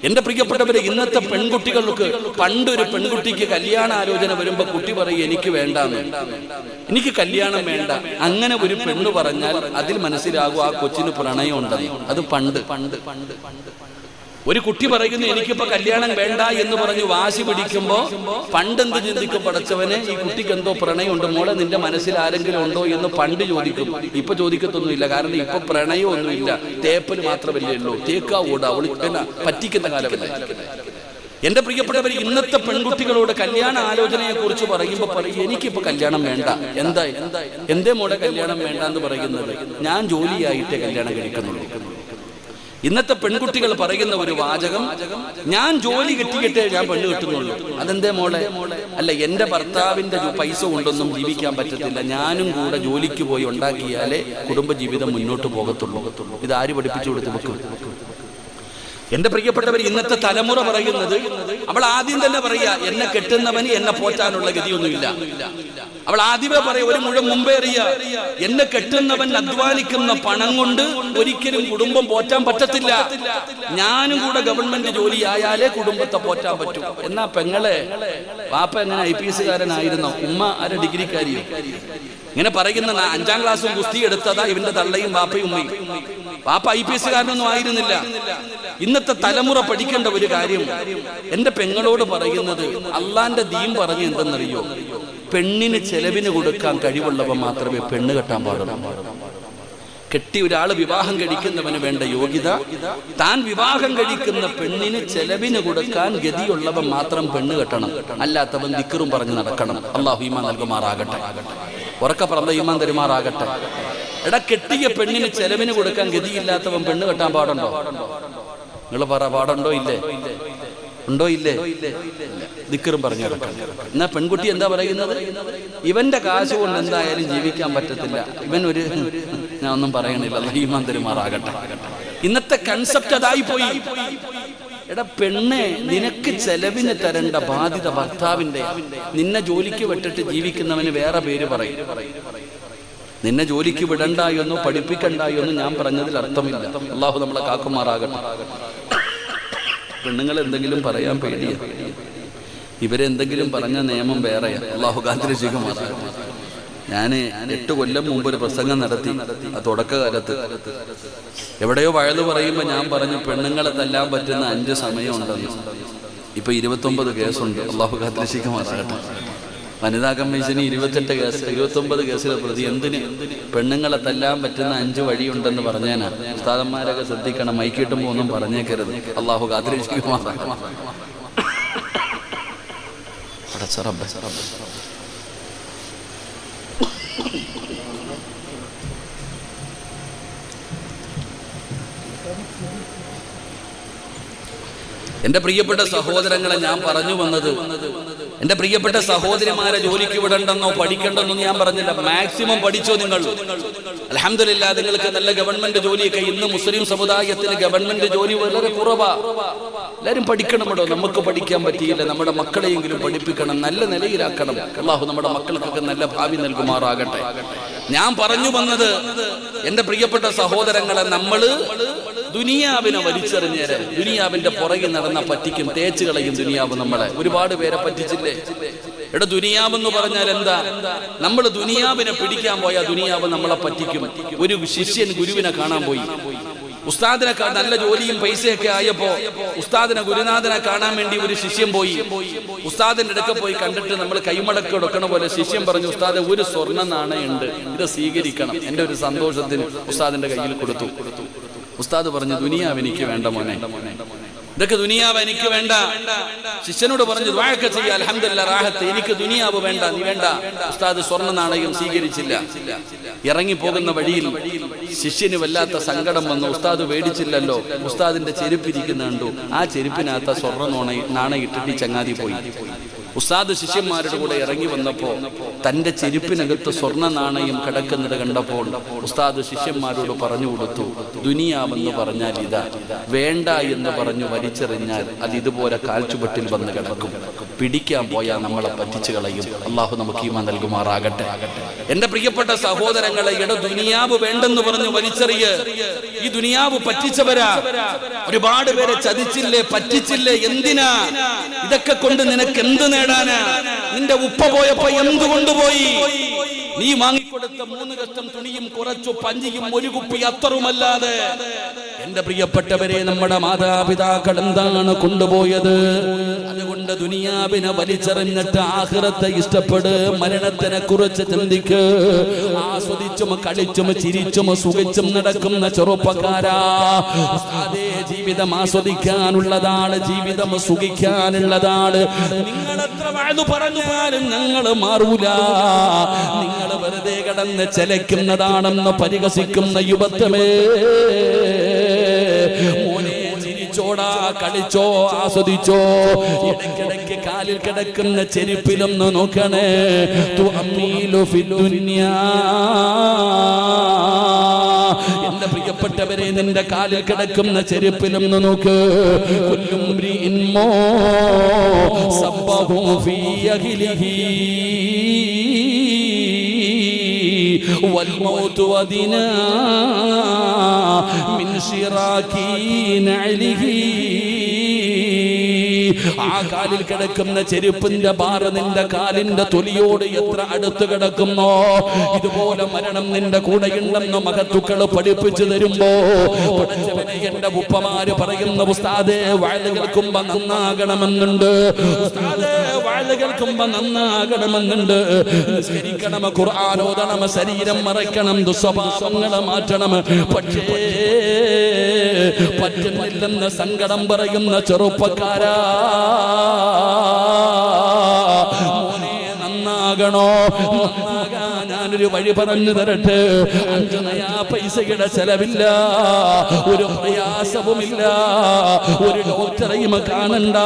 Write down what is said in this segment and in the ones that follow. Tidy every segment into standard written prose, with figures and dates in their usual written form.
എന്റെ പ്രിയപ്പെട്ടവരെ, ഇന്നത്തെ പെൺകുട്ടികൾക്ക് പണ്ടൊരു പെൺകുട്ടിക്ക് കല്യാണാലോചന വരുമ്പോ കുട്ടി പറയും എനിക്ക് വേണ്ടാന്ന്, എനിക്ക് കല്യാണം വേണ്ട. അങ്ങനെ ഒരു പെണ്ണ് പറഞ്ഞാൽ അതിൽ മനസ്സിലാകും ആ കൊച്ചിന് പ്രണയം ഉണ്ടെന്ന്. അത് പണ്ട്. ഒരു കുട്ടി പറയുന്നു എനിക്കിപ്പോ കല്യാണം വേണ്ട എന്ന് പറഞ്ഞു വാശി പിടിക്കുമ്പോ പണ്ടെന്ത് ചിന്തിക്കും, പടച്ചവനെ ഈ കുട്ടിക്ക് എന്തോ പ്രണയമുണ്ട്, മോളെ നിന്റെ മനസ്സിൽ ആരെങ്കിലും ഉണ്ടോ എന്ന് പണ്ട് ചോദിക്കും. ഇപ്പൊ ചോദിക്കത്തൊന്നുമില്ല, കാരണം ഇപ്പൊ പ്രണയമൊന്നുമില്ല, തേപ്പല് മാത്രമല്ലേ ഉള്ളൂ, തേക്കാ ഓടാ ഒളിക്കുന്ന പറ്റിക്കുന്ന കാലമല്ല. എന്റെ പ്രിയപ്പെട്ടവർ, ഇന്നത്തെ പെൺകുട്ടികളോട് കല്യാണ ആലോചനയെ കുറിച്ച് പറയുമ്പോ പറയും എനിക്കിപ്പോ കല്യാണം വേണ്ട. എന്തേ മോടെ കല്യാണം വേണ്ട എന്ന് പറയുന്നത്? ഞാൻ ജോലിയായിട്ടേ കല്യാണം കഴിക്കുന്നുള്ളൂ. ഇന്നത്തെ പെൺകുട്ടികൾ പറയുന്ന ഒരു വാചകം, ഞാൻ ജോലി കിട്ടിയിട്ടേ ഞാൻ പെണ്ണ് കിട്ടുന്നുള്ളൂ. അതെന്തേ മോളെ? അല്ല, എന്റെ ഭർത്താവിന്റെ പൈസ കൊണ്ടൊന്നും ജീവിക്കാൻ പറ്റത്തില്ല, ഞാനും കൂടെ ജോലിക്ക് പോയി ഉണ്ടാക്കിയാലേ കുടുംബജീവിതം മുന്നോട്ട് പോകത്തുള്ളൂ. ഇത് ആര് പഠിപ്പിച്ചു കൊടുത്ത് വെക്കും? എന്റെ പ്രിയപ്പെട്ടവർ, ഇന്നത്തെ തലമുറ പറയുന്നത്, അവൾ ആദ്യം തന്നെ പറയാ എന്നെ കെട്ടുന്നവന് എന്നെ പോറ്റാനുള്ള ഗതിയൊന്നുമില്ല. അവൾ ആദ്യമേ പറയാ, ഒരു മുഴം മുമ്പേ അറിയാ എന്നെ കെട്ടുന്നവൻ അധ്വാനിക്കുന്ന പണം കൊണ്ട് ഒരിക്കലും കുടുംബം പോറ്റാൻ പറ്റത്തില്ല, ഞാനും കൂടെ ഗവൺമെന്റ് ജോലി ആയാലേ കുടുംബത്തെ പോറ്റാൻ പറ്റും. എന്നാ പെങ്ങളെ, വാപ്പ എങ്ങനെ IPS കാരനായിരുന്നോ, ഉമ്മ ആരെ ഡിഗ്രിക്കാരിയോ? ഇങ്ങനെ പറയുന്ന 5ാം ക്ലാസ്സും കുസ്തി എടുത്തതാ ഇവന്റെ തള്ളയും വാപ്പയും ഉമ്മയും. വാപ്പ IPS കാരനൊന്നും ആയിരുന്നില്ല. ഇന്നത്തെ തലമുറ പഠിക്കേണ്ട ഒരു കാര്യം, എന്റെ പെങ്ങളോട് പറയുന്നത്, അള്ളാന്റെ ദീൻ പറഞ്ഞ് എന്തെന്നറിയോ? പെണ്ണിന് ചെലവിന് കൊടുക്കാൻ കഴിവുള്ളവ മാത്രമേ പെണ്ണ് കെട്ടാൻ പാടുള്ളൂ. കെട്ടി ഒരാള് വിവാഹം കഴിക്കുന്നവന് വേണ്ട യോഗ്യത, താൻ വിവാഹം കഴിക്കുന്ന പെണ്ണിന് ചെലവിന് കൊടുക്കാൻ ഗതിയുള്ളവൻ മാത്രം പെണ്ണ് കെട്ടണം, അല്ലാത്തവൻ ദിക്റും പറഞ്ഞു നടക്കണം. അള്ളാഹു ഈമാൻ നൽകുമാറാകട്ടെ, ഉറക്ക പറഞ്ഞ ഈമാൻ തരുമാറാകട്ടെ. എടാ, കെട്ടിയ പെണ്ണിന് ചെലവിന് കൊടുക്കാൻ ഗതിയില്ലാത്തവൻ പെണ്ണ് കെട്ടാൻ പാടുണ്ടോ? നിങ്ങൾ പറ, പാടുണ്ടോ? ഇല്ലേ? ഉണ്ടോ? ഇല്ലേ? ദിക്റും പറഞ്ഞു നടക്കണം. എന്നാ പെൺകുട്ടി എന്താ പറയുന്നത്? ഇവന്റെ കാശ് കൊണ്ട് എന്തായാലും ജീവിക്കാൻ പറ്റത്തില്ല, ഇവൻ ഒരു, ഞാൻ ഒന്നും പറയണില്ല, ഈമാൻ തരുമാറാകട്ടെ. ഇന്നത്തെ കൺസെപ്റ്റ് അതായി പോയി. എടാ പെണ്ണെ, നിനക്ക് ചെലവിന് തരേണ്ട ബാധ്യത ഭർത്താവിന്റെ. നിന്നെ ജോലിക്ക് വിട്ടിട്ട് ജീവിക്കുന്നവന് വേറെ പേര് പറയും. നിന്നെ ജോലിക്ക് വിടണ്ടായെന്നോ പഠിപ്പിക്കണ്ടായെന്നോ ഞാൻ പറഞ്ഞതിൽ അർത്ഥമില്ല. അള്ളാഹു നമ്മളെ കാക്കുമാറാകട്ടെ. പെണ്ണുങ്ങൾ എന്തെങ്കിലും പറയാൻ പേടിയ, ഇവരെന്തെങ്കിലും പറഞ്ഞ നിയമം വേറെയാ. അള്ളാഹു കാത്തിരക്ഷിക്കുമാറാകട്ടെ. ഞാൻ 8 കൊല്ലം മുമ്പ് ഒരു പ്രസംഗം നടത്തി. ആ തുടക്കകാലത്ത് എവിടെയോ വയല് പറയുമ്പോൾ ഞാൻ പറഞ്ഞു പെണ്ണുങ്ങളെ തല്ലാൻ പറ്റുന്ന 5 സമയമുണ്ടെന്ന്. ഇപ്പൊ 29 കേസുണ്ട്. അള്ളാഹു കാത്തിരക്ഷിക്കുമാറാകട്ടെ. വനിതാ കമ്മീഷന് 28 കേസ്, 29 കേസിലെ പ്രതി. എന്തിന്? പെണ്ണുങ്ങളെ തല്ലാൻ പറ്റുന്ന 5 വഴിയുണ്ടെന്ന് പറഞ്ഞേനാ. ഉസ്താദന്മാരൊക്കെ ശ്രദ്ധിക്കണം, മൈക്കിട്ടുമ്പോ ഒന്നും പറഞ്ഞേക്കരുത്. അള്ളാഹു കാത്തിരക്ഷിക്കുമാറാകട്ടെ. എന്റെ പ്രിയപ്പെട്ട സഹോദരങ്ങളെ, ഞാൻ പറഞ്ഞു വന്നത്, എന്റെ പ്രിയപ്പെട്ട സഹോദരിമാരെ ജോലിക്ക് വിടണ്ടെന്നോ പഠിക്കണ്ടെന്നോ ഞാൻ പറഞ്ഞില്ല. മാക്സിമം പഠിച്ചോ നിങ്ങൾ. അൽഹംദുലില്ലാഹ്, നിങ്ങൾക്ക് നല്ല ഗവൺമെന്റ് ജോലിയൊക്കെ. ഇന്ന് മുസ്ലിം സമുദായത്തിന് ഗവൺമെന്റ് ജോലി വളരെ കുറവാ. എല്ലാവരും പഠിക്കണമല്ലോ. നമുക്ക് പഠിക്കാൻ പറ്റിയില്ല, നമ്മുടെ മക്കളെയെങ്കിലും പഠിപ്പിക്കണം, നല്ല നിലയിലാക്കണം. അല്ലാഹു നമ്മുടെ മക്കൾക്കൊക്കെ നല്ല ഭാവി നൽകുമാറാകട്ടെ. ഞാൻ പറഞ്ഞു വന്നത്, എന്റെ പ്രിയപ്പെട്ട സഹോദരങ്ങളെ, നമ്മള് ദുനിയാവിനെ വലിച്ചെറിഞ്ഞേരെ ദുനിയാവിന്റെ പുറകെ നടന്ന പറ്റിക്കും, തേച്ച് കളയും ദുനിയാവ്. നമ്മളെ ഒരുപാട് പേരെ പറ്റിച്ചില്ലേ? എടാ, ദുനിയാവെന്ന് പറഞ്ഞാൽ എന്താ? നമ്മൾ ദുനിയാവിനെ പിടിക്കാൻ പോയാൽ ദുനിയാവ് നമ്മളെ പറ്റിക്കും. ഒരു ശിഷ്യൻ ഗുരുവിനെ കാണാൻ പോയി. ഉസ്താദിനെ നല്ല ജോലിയും പൈസയൊക്കെ ആയപ്പോ ഉസ്താദിനെ, ഗുരുനാഥനെ കാണാൻ വേണ്ടി ഒരു ശിഷ്യൻ പോയി. ഉസ്താദിന്റെ അടുക്ക പോയി കണ്ടിട്ട് നമ്മൾ കൈമടക്ക് കൊടുക്കണ പോലെ ശിഷ്യൻ പറഞ്ഞു, ഉസ്താദെ ഒരു സ്വർണ്ണ നാണയുണ്ട്, ഇത് സ്വീകരിക്കണം. എന്റെ ഒരു സന്തോഷത്തിന് ഉസ്താദിന്റെ കയ്യിൽ കൊടുത്തു. ഉസ്താദ് പറഞ്ഞു, ദുനിയാവ് എനിക്ക് വേണ്ട മോനെ, ഇതൊക്കെ ദുനിയാവ് എനിക്ക് വേണ്ട. ശിഷ്യനോട് പറഞ്ഞു, ദുആ ചെയ്യാ, അൽഹംദുലില്ലാഹ് റാഹത്ത്, എനിക്ക് ദുനിയാവ് വേണ്ട, നീ വേണ്ട. ഉസ്താദ് സ്വർണ്ണ നാണയം സ്വീകരിച്ചില്ല. ഇറങ്ങി പോകുന്ന വഴിയിൽ ശിഷ്യന് വല്ലാത്ത സങ്കടം വന്നു. ഉസ്താദ് മേടിച്ചില്ലല്ലോ. ഉസ്താദിന്റെ ചെരുപ്പിരിക്കുന്ന കണ്ടു. ആ ചെരുപ്പിനകത്ത സ്വർണ്ണ നാണയിട്ടിട്ട് ചങ്ങാതി പോയി. ഉസ്താദ് ശിഷ്യന്മാരുടെ കൂടെ ഇറങ്ങി വന്നപ്പോ തന്റെ ചെരുപ്പിനകത്ത് സ്വർണ്ണ നാണയം കിടക്കുന്നത് കണ്ടപ്പോൾ ഉസ്താദ് ശിഷ്യന്മാരോട് പറഞ്ഞു കൊടുത്തു, ദുനിയാവെന്ന് പറഞ്ഞാൽ ഇതാ, വേണ്ട എന്ന് പറഞ്ഞു വലിച്ചെറിഞ്ഞാൽ അത് ഇതുപോലെ കാൽച്ചുവട്ടിൽ വന്ന് കിടക്കും. പിടിക്കാൻ പോയാൽ നമ്മളെ പറ്റിച്ചു കളയും. അള്ളാഹു നമുക്ക് ഈമാൻ നൽകുമാറാകട്ടെ. എന്റെ പ്രിയപ്പെട്ട സഹോദരങ്ങളെ, ദുനിയാവ് വേണ്ടെന്ന് പറഞ്ഞു വലിച്ചെറിയ. ഈ ദുനിയാവ് പറ്റിച്ചവരാ, ഒരുപാട് പേരെ ചതിച്ചില്ലേ, പറ്റിച്ചില്ലേ? എന്തിനാ? ഇതൊക്കെ കൊണ്ട് നിനക്ക് എന്ത് നേടാനാ? നിന്റെ ഉപ്പ പോയപ്പോ എന്ത് കൊണ്ടുപോയി? നീ വാങ്ങിക്കൊടുത്ത 3 കഷ്ടം തുണിയും കുറച്ചു പഞ്ചിയും ഒരു കുപ്പി അത്തറുമല്ലാതെ. എന്റെ പ്രിയപ്പെട്ടവരെ, നമ്മുടെ മാതാപിതാക്കൾ എന്താണ് കൊണ്ടുപോയത്? അതുകൊണ്ട് ദുനിയാവിനെ വലിച്ചെറിഞ്ഞിട്ട് ആഖിറത്തെ ഇഷ്ടപ്പെട്. മരണത്തിനെ കുറിച്ച് ചിന്തിക്ക്. ആസ്വദിച്ചും കളിച്ചും ചിരിച്ചും സുഖിച്ചും നടക്കുന്ന ചെറുപ്പക്കാരാ, അതേ ജീവിതം ആസ്വദിക്കാനുള്ളതാണ്, ജീവിതം സുഖിക്കാനുള്ളതാണ്. നിങ്ങൾ എത്ര വാഴ്ന്നു പറഞ്ഞാലും ഞങ്ങൾ മാറൂല. നിങ്ങൾ വെറുതെ കിടന്ന് ചലയ്ക്കുന്നതാണെന്ന് പരിഹസിക്കുന്ന യുവത്വമേ, മോനെ ചിരിച്ചോടാ, കളിച്ചോ, ആസ്വദിച്ചോ. ഇടയ്ക്കിടയ്ക്ക് കാലിൽ കിടക്കുന്ന ചെരുപ്പിലൊന്ന് നോക്കണേ. എന്റെ പ്രിയപ്പെട്ടവരെ, നിന്റെ കാലിൽ കിടക്കുന്ന ചെരുപ്പിലൊന്ന് നോക്ക്. والموت ودنا من شراك نعله. ആ കാലിൽ കിടക്കുന്ന ചെരുപ്പിന്റെ ബാറ് നിന്റെ കാലിന്റെ തൊലിയോട് എത്ര അടുത്ത് കിടക്കുന്നോ, ഇതുപോലെ മരണം നിന്റെ കൂടെയുണ്ടെന്ന് മഹത്തുക്കൾ പഠിപ്പിച്ചു തരുമ്പോ, പഠിച്ചവനെ എന്റെ ഉപ്പമാര് പറയുന്ന, ഉസ്താദേ വഅദ് കേൾക്കുമ്പോ നന്നാകണമെന്നുണ്ട്, ഉസ്താദേ വഅദ് കേൾക്കുമ്പോ നന്നാകണമെന്നുണ്ട്. നിസ്കരിക്കണം, ഖുർആൻ ഓതണം, ശരീരം മറക്കണം, ദുസ്വഭാവങ്ങളെ മാറ്റണം. പക്ഷേ പറ്റുന്നില്ലെന്ന് സങ്കടം പറയുന്ന ചെറുപ്പക്കാരാ, മോനെ നന്നാകണോ? നന്നാകാൻ ഞാനൊരു വഴി പറഞ്ഞു തരട്ടെ. 5 നയാ പൈസയുടെ ചെലവില്ല, ഒരു പ്രയാസവുമില്ല, ഒരു ഡോക്ടറെയും കാണണ്ട.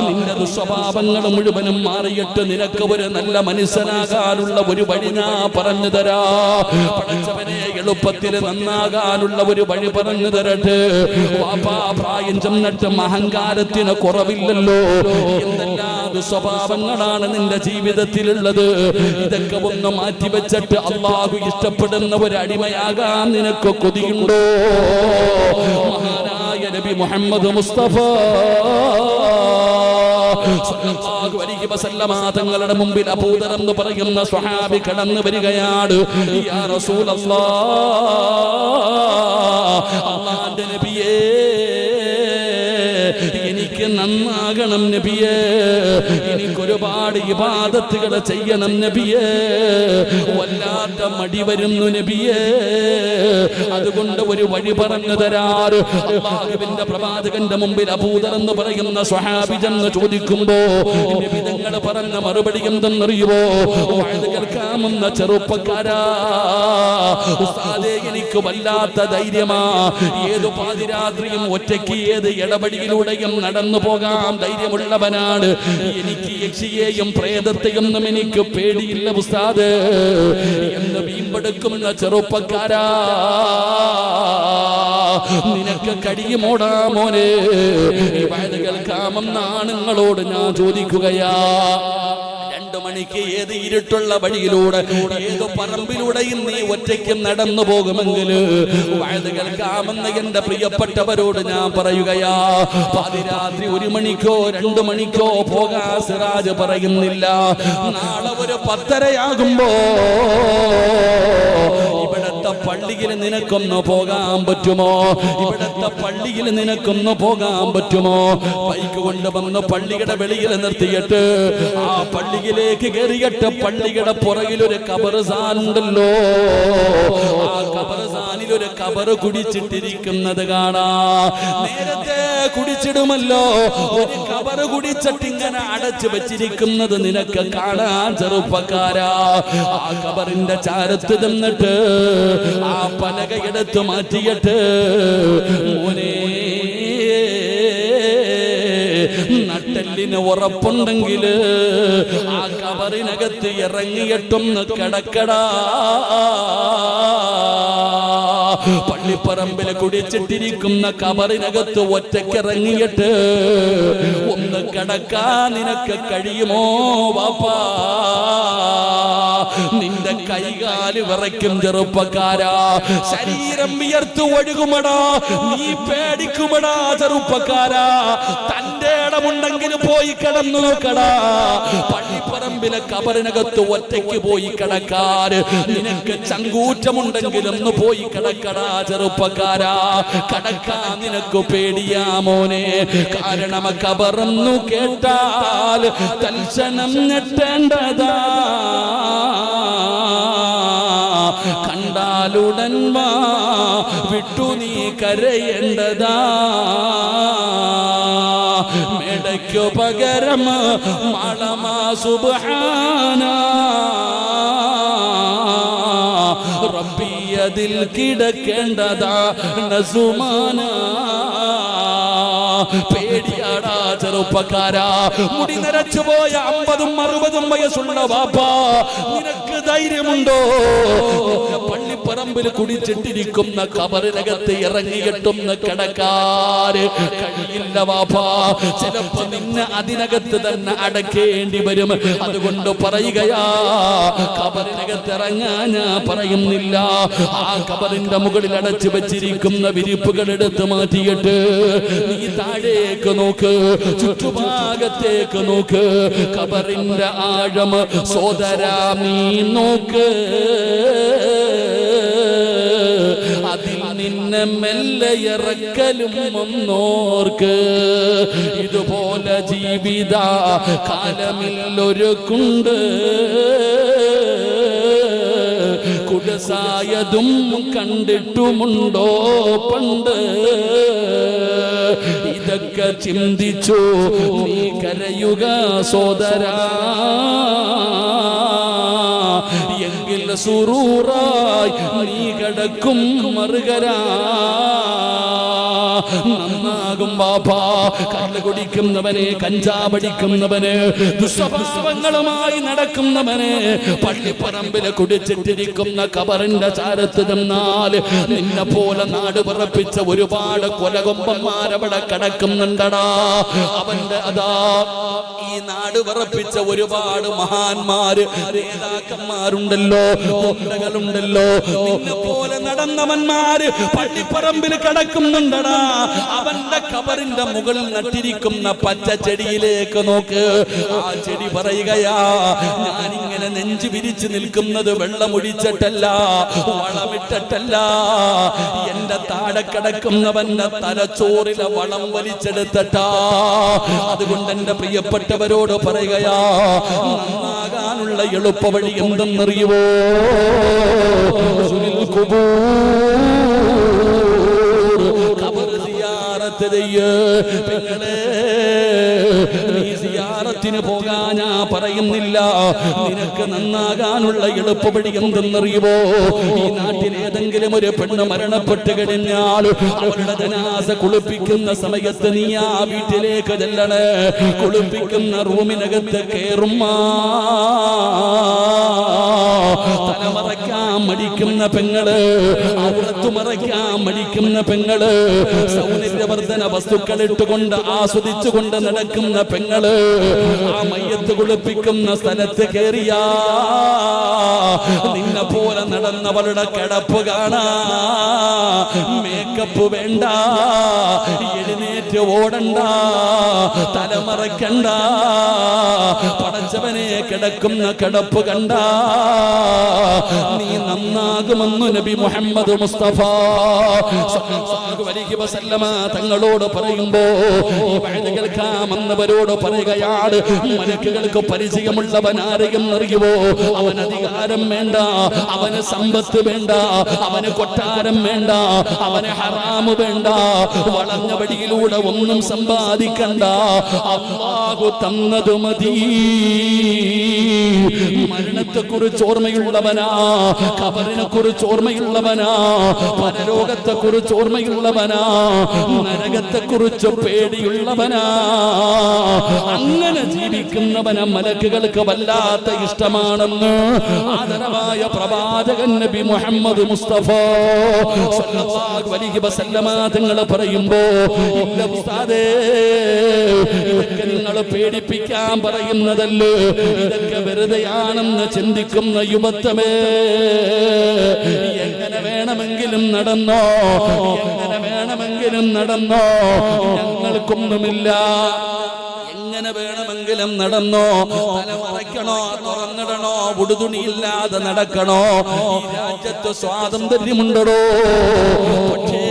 നിന്റെ ദുസ്വഭാവങ്ങൾ മുഴുവനും മാറിയിട്ട് നിനക്ക് ഒരു നല്ല മനുഷ്യനാകാനുള്ള ഒരു വഴി ഞാൻ പറഞ്ഞു തരാ. പഠിച്ചവനെ, എളുപ്പത്തിൽ നന്നാകാനുള്ള ഒരു വഴി പറഞ്ഞു തരട്ടെ. വാപ്പാ, പ്രായം ചെന്നിട്ടും അഹങ്കാരത്തിന് കുറവില്ലല്ലോ. എന്തെല്ലാം ദുസ്വഭാവങ്ങളാണ് നിന്റെ ജീവിതത്തിലുള്ളത്. ഇതൊക്കെ ഒന്ന് മാറ്റിവെച്ചിട്ട് അള്ളാഹു ഇഷ്ടപ്പെടുന്ന ഒരു അടിമയാകാൻ നിനക്ക് കൊതിയുണ്ടോ? മഹാനായ നബി മുഹമ്മദ് മുസ്തഫ സല്ലല്ലാഹു അലൈഹി വസല്ലമ തങ്ങളുടെ മുമ്പിൽ അബൂദർ എന്ന് പറയുന്ന സ്വഹാബി കടന്നു വരികയാണ്. യാ റസൂലല്ലാഹ്, അല്ലാഹുവിന്റെ നബിയേ, എനിക്ക് നന്നാകണം നബിയേ, എനിക്കൊരുപാട് ഇബാദത്തുകൾ ചെയ്യണം നബിയേ, വല്ലാത്ത മടി വരുന്നു നബിയേ, അതുകൊണ്ട് ഒരു വഴി പറഞ്ഞു തരാറ്. അല്ലാഹുവിന്റെ പ്രവാചകന്റെ മുമ്പിൽ അബൂദർ എന്ന് പറയുന്ന സ്വഹാബി ചെന്ന് ചോദിക്കുമ്പോ നബി തങ്ങൾ പറഞ്ഞ മറുപടി എന്തെന്നറിയുമോ? വഅദ് കേൾക്കാമെന്ന ചെറുപ്പക്കാരാ, ഉസ്താദേ എനിക്ക് വല്ലാത്ത ധൈര്യമാ. ഏതു പാതിരാത്രിയും ഒറ്റയ്ക്ക് ഏത് ഇടപെടിയിലൂടെയും നടന്നു പോകാൻ ധൈര്യമുള്ളവനാണ്. എനിക്ക് യക്ഷിയെയും പ്രേതത്തെയൊന്നും എനിക്ക് പേടിയില്ല ഉസ്താദ് എന്ന് വീമ്പെടുക്കുന്ന ചെറുപ്പക്കാരാ, നിനക്ക് കഴിയുമോടാ മോനെ? ഈ വഅദ് കേൾക്കാമെന്ന ആണുങ്ങളോട് ഞാൻ ചോദിക്കുകയാ. 2 മണിക്ക് ഏത് ഇരുട്ടുള്ള വഴിയിലൂടെ, ഏത് പറമ്പിലൂടെയും നീ ഒറ്റയ്ക്ക് നടന്നു പോകുമെങ്കിൽ വഅദ് കേൾക്കാമെന്ന് എന്റെ പ്രിയപ്പെട്ടവരോട് ഞാൻ പറയുകയാ. പാതിരാത്രി 1 മണിക്കോ 2 മണിക്കോ പോകാൻ സിറാജ് പറയുന്നില്ല. നാളെ ഒരു 10:30 ഇവിടത്തെ പള്ളിയിൽ നിനക്കൊന്ന് പോകാൻ പറ്റുമോ? ഇവിടത്തെ പള്ളിയിൽ നിനക്കൊന്ന് പോകാൻ പറ്റുമോ? ബൈക്ക് കൊണ്ടുവന്ന് പള്ളിയുടെ വെളിയിൽ നിർത്തിയിട്ട് ആ പള്ളിയിലേക്ക് കയറിയിട്ട് പള്ളിയുടെ പുറകിൽ ഒരു ഖബർസ്ഥാനുണ്ടല്ലോ, ആ ഖബർസ്ഥാനിൽ ഒരു ഖബർ കുടിച്ചിട്ടിരിക്കുന്നത് കാണാം. നേരത്തെ കുടിച്ചിടുമല്ലോ, ഒരു ഖബർ കുടിച്ചിട്ട് ഇങ്ങനെ അടച്ചു വെച്ചിരിക്കുന്നത് നിനക്ക് കാണാൻ ചെറുപ്പക്കാരാ. ആ ഖബറിന്റെ ചാരത്ത് നിന്നിട്ട് ആ പലകയെടുത്ത് മാറ്റിയിട്ട്, മോനെ നട്ടെല്ലിന് ഉറപ്പുണ്ടെങ്കിൽ ആ ഖബറിനകത്ത് ഇറങ്ങിയിട്ടൊന്ന് കിടക്കടാ. പള്ളിപ്പറമ്പിൽ കുടിച്ചിട്ടിരിക്കുന്ന കബറിനകത്ത് ഒറ്റക്കിറങ്ങിയിട്ട് ഒന്ന് കിടക്കാൻ നിനക്ക് കഴിയുമോ വാപ്പാ? നിന്റെ കൈകാല് വിറയ്ക്കും ചെറുപ്പക്കാരാ, ശരീരം വിയർത്തു ഒഴുകുമടാ, നീ പേടിക്കുമടാ ചെറുപ്പക്കാരാ. തന്റെ ഇടമുണ്ടെങ്കിൽ പോയി കിടന്നു നോക്കടാ. പള്ളിപ്പറമ്പിലെ കബറിനകത്ത് ഒറ്റയ്ക്ക് പോയി കിടക്കാൻ നിനക്ക് ചങ്കൂറ്റമുണ്ടെങ്കിലൊന്ന് പോയി കിടക്കടാ ചെറുപ്പക്കാരാ. കിടക്കാൻ നിനക്ക് പേടിയാ മോനെ. കാരണം കബറെന്നു കേട്ടാൽ തൽക്ഷണം ഞെട്ടേണ്ടതാ, കണ്ടാലുടൻ വാ വിട്ടു നീ കരയേണ്ടതാ. മേടയ്ക്കു പകരം മാളമാ സുബ്ഹാന റബ്ബി അതിൽ കിടക്കേണ്ടതാ നസുമാന. പേടിയാടാ ചെറുപ്പക്കാരാ. മുടി നരച്ചു പോയ 50-60 വയസ്സുള്ള വാപ്പാ, നിനക്ക് ധൈര്യമുണ്ടോ പള്ളിപ്പറമ്പിൽ കുടിച്ചിട്ടിരിക്കുന്ന കബറിനകത്ത് ഇറങ്ങിയിട്ടുന്ന കിടക്കാര്? കഴിയില്ല വാപ്പാ. ചിലപ്പോ നിന്നെ അതിനകത്ത് തന്നെ അടക്കേണ്ടി വരും. അതുകൊണ്ട് പറയുകയാ, കബറിനകത്ത് ഇറങ്ങാൻ ഞാൻ പറയുന്നില്ല. ആ കബറിന്റെ മുകളിൽ അടച്ചു വെച്ചിരിക്കുന്ന വിരിപ്പുകൾ എടുത്ത് മാറ്റിയിട്ട് നീ താഴേക്ക് നോക്ക്, ചുറ്റുഭാഗത്തേക്ക് നോക്ക്. കബറിന്റെ ആഴം സോദരാ നീ നോക്ക്. അതിൽ നിന്നെ മെല്ലെ ഇറക്കലും ഒന്നോർക്ക്. ഇതുപോലെ ജീവിത കാലമില്ലൊരു കുണ്ട് കുടസായതും കണ്ടിട്ടുമുണ്ടോ പണ്ട്? ഇതൊക്കെ ചിന്തിച്ചു നീ കരയുക സോദരാ. എങ്കിൽ സുറൂറായി നീ കിടക്കും മറുകരാ. നന്നാകും ബാപ്പാ. കള്ള് കുടിക്കുന്നവനെ, കഞ്ചാവടിക്കുന്നവന്, ദുസ്വഭാവങ്ങളുമായി നടക്കുന്നവന് പള്ളിപ്പറമ്പില് കുടിച്ചിട്ടിരിക്കുന്ന കബറിന്റെ ചാരത്ത് നിന്നാൽ നിന്നെ പോലെ നാട് വിറപ്പിച്ച ഒരുപാട് കൊലകൊമ്പന്മാരവിടെ കിടക്കുന്നുണ്ടടാ. അവന്റെ അതാ ഈ നാട് വിറപ്പിച്ച ഒരുപാട് മഹാന്മാര്, നേതാക്കന്മാരുണ്ടല്ലോ, ഗുണ്ടകളുണ്ടല്ലോ. നിന്നെ പോലെ നടന്നവന്മാര് പള്ളിപ്പറമ്പിൽ കിടക്കുന്നുണ്ടടാ. അവന്റെ കബറിന്റെ മുകളിൽ നട്ടിരിക്കുന്ന പച്ച ചെടിയിലേക്ക് നോക്ക്. ആ ചെടി പറയുകയാ, ഞാനിങ്ങനെ നെഞ്ചു വിരിച്ചു നിൽക്കുന്നത് വെള്ളമൊഴിച്ചിട്ടല്ല, വളമിട്ടിട്ടല്ല. എന്റെ താഴെ കിടക്കുന്നവന്റെ തലച്ചോറിലെ വളം വലിച്ചെടുത്തിട്ടാ. അതുകൊണ്ട് എന്റെ പ്രിയപ്പെട്ടവരോട് പറയുകയാ, നന്നാകാനുള്ള എളുപ്പ വഴി എന്തെന്നറിയുവോ? നീ സിയാറത്തിന് പോകാൻ ഞാൻ പറയുന്നില്ല. നിനക്ക് നന്നാകാനുള്ള എളുപ്പവഴി എന്തെന്നറിയുമോ? ഈ നാട്ടിൽ ഏതെങ്കിലും ഒരു പെണ്ണ് മരണപ്പെട്ട് കഴിഞ്ഞാൽ അവളുടെ ജനാസ കുളിപ്പിക്കുന്ന സമയത്ത് നീ ആ വീട്ടിലേക്ക് ചെല്ലണേ. കുളിപ്പിക്കുന്ന റൂമിനകത്ത് കേറുമ്മ. തലമറയ്ക്കാൻ മടിക്കുന്ന പെങ്ങള്, ഔറത്ത് മറയ്ക്കാൻ മടിക്കുന്ന പെങ്ങള്, സൗന്ദര്യവർദ്ധന വസ്തുക്കൾ ഇട്ടുകൊണ്ട് ആസ്വദിച്ചുകൊണ്ട് നടക്കുന്ന പെങ്ങള്, ആ മയ്യത്ത് കുളിപ്പിക്കുന്ന സ്ഥലത്ത് കേറിയാ നിന്നെ പോലെ നടന്നവളുടെ കിടപ്പ് കാണാ. മേക്കപ്പ് വേണ്ട, എഴുന്നേറ്റ് ഓടണ്ട, തലമറയ്ക്കണ്ട. പടച്ചവനെ കിടക്കുന്ന കിടപ്പ് കണ്ട നീ നന്നാകുമെന്നു നബി മുഹമ്മദ് മുസ്തഫ സല്ലല്ലാഹു അലൈഹി വസല്ലമ തങ്ങളോട് പറയുമ്പോ കേൾക്കാമെന്നവരോട് പറയുകയാണ്, മലക്കുകൾക്ക് പരിചയമുള്ളവൻ ആരെയും അറിയുമോ? അവൻ അധികാരം വേണ്ട, അവന് സമ്പത്ത് വേണ്ട, അവന് കൊട്ടാരം വേണ്ട, അവന് ഹറാമ് വേണ്ട, വളഞ്ഞ വഴിയിലൂടെ ഒന്നും സമ്പാദിക്കണ്ട, അല്ലാഹു തന്നത് മതി. മരണത്തെ കുറിച്ച് ഓർമ്മയുള്ളവനാ, ഖബറിനെ കുറിച്ച് ഓർമ്മയുള്ളവനാ, പരലോകത്തെ കുറിച്ച് ഓർമ്മയുള്ളവനാ, നരകത്തെ കുറിച്ച് പേടിയുള്ളവനാ. അങ്ങനെ ജീവിക്കുന്നവനെ മലക്കുകൾക്ക് വല്ലാത്ത ഇഷ്ടമാണെന്ന് ആദരവായ പ്രവാചകൻ നബി മുഹമ്മദ് മുസ്തഫ സല്ലല്ലാഹു അലൈഹി വസല്ലമ തങ്ങൾ പറയുമ്പോ, ഇല്ല ഉസ്താദേ, ഇതൊക്കെ നിങ്ങൾ പേടിപ്പിക്കാൻ പറയുന്നതല്ലേ, ഇതൊക്കെ വെറുതെയാണെന്ന് ചിന്തിക്കുന്ന യുവത്വമേ, എങ്ങനെ വേണമെങ്കിലും നടന്നോ, എങ്ങനെ വേണമെങ്കിലും നടന്നോ, ഞങ്ങൾക്കൊന്നുമില്ല. എങ്ങനെ വേണമെങ്കിലും നടന്നോ, തലമറയ്ക്കണോ, തുറന്നിടണോ, ഉടുതുണിയില്ലാതെ നടക്കണോ, ഈ രാജ്യത്ത് സ്വാതന്ത്ര്യമുണ്ടോ? പക്ഷേ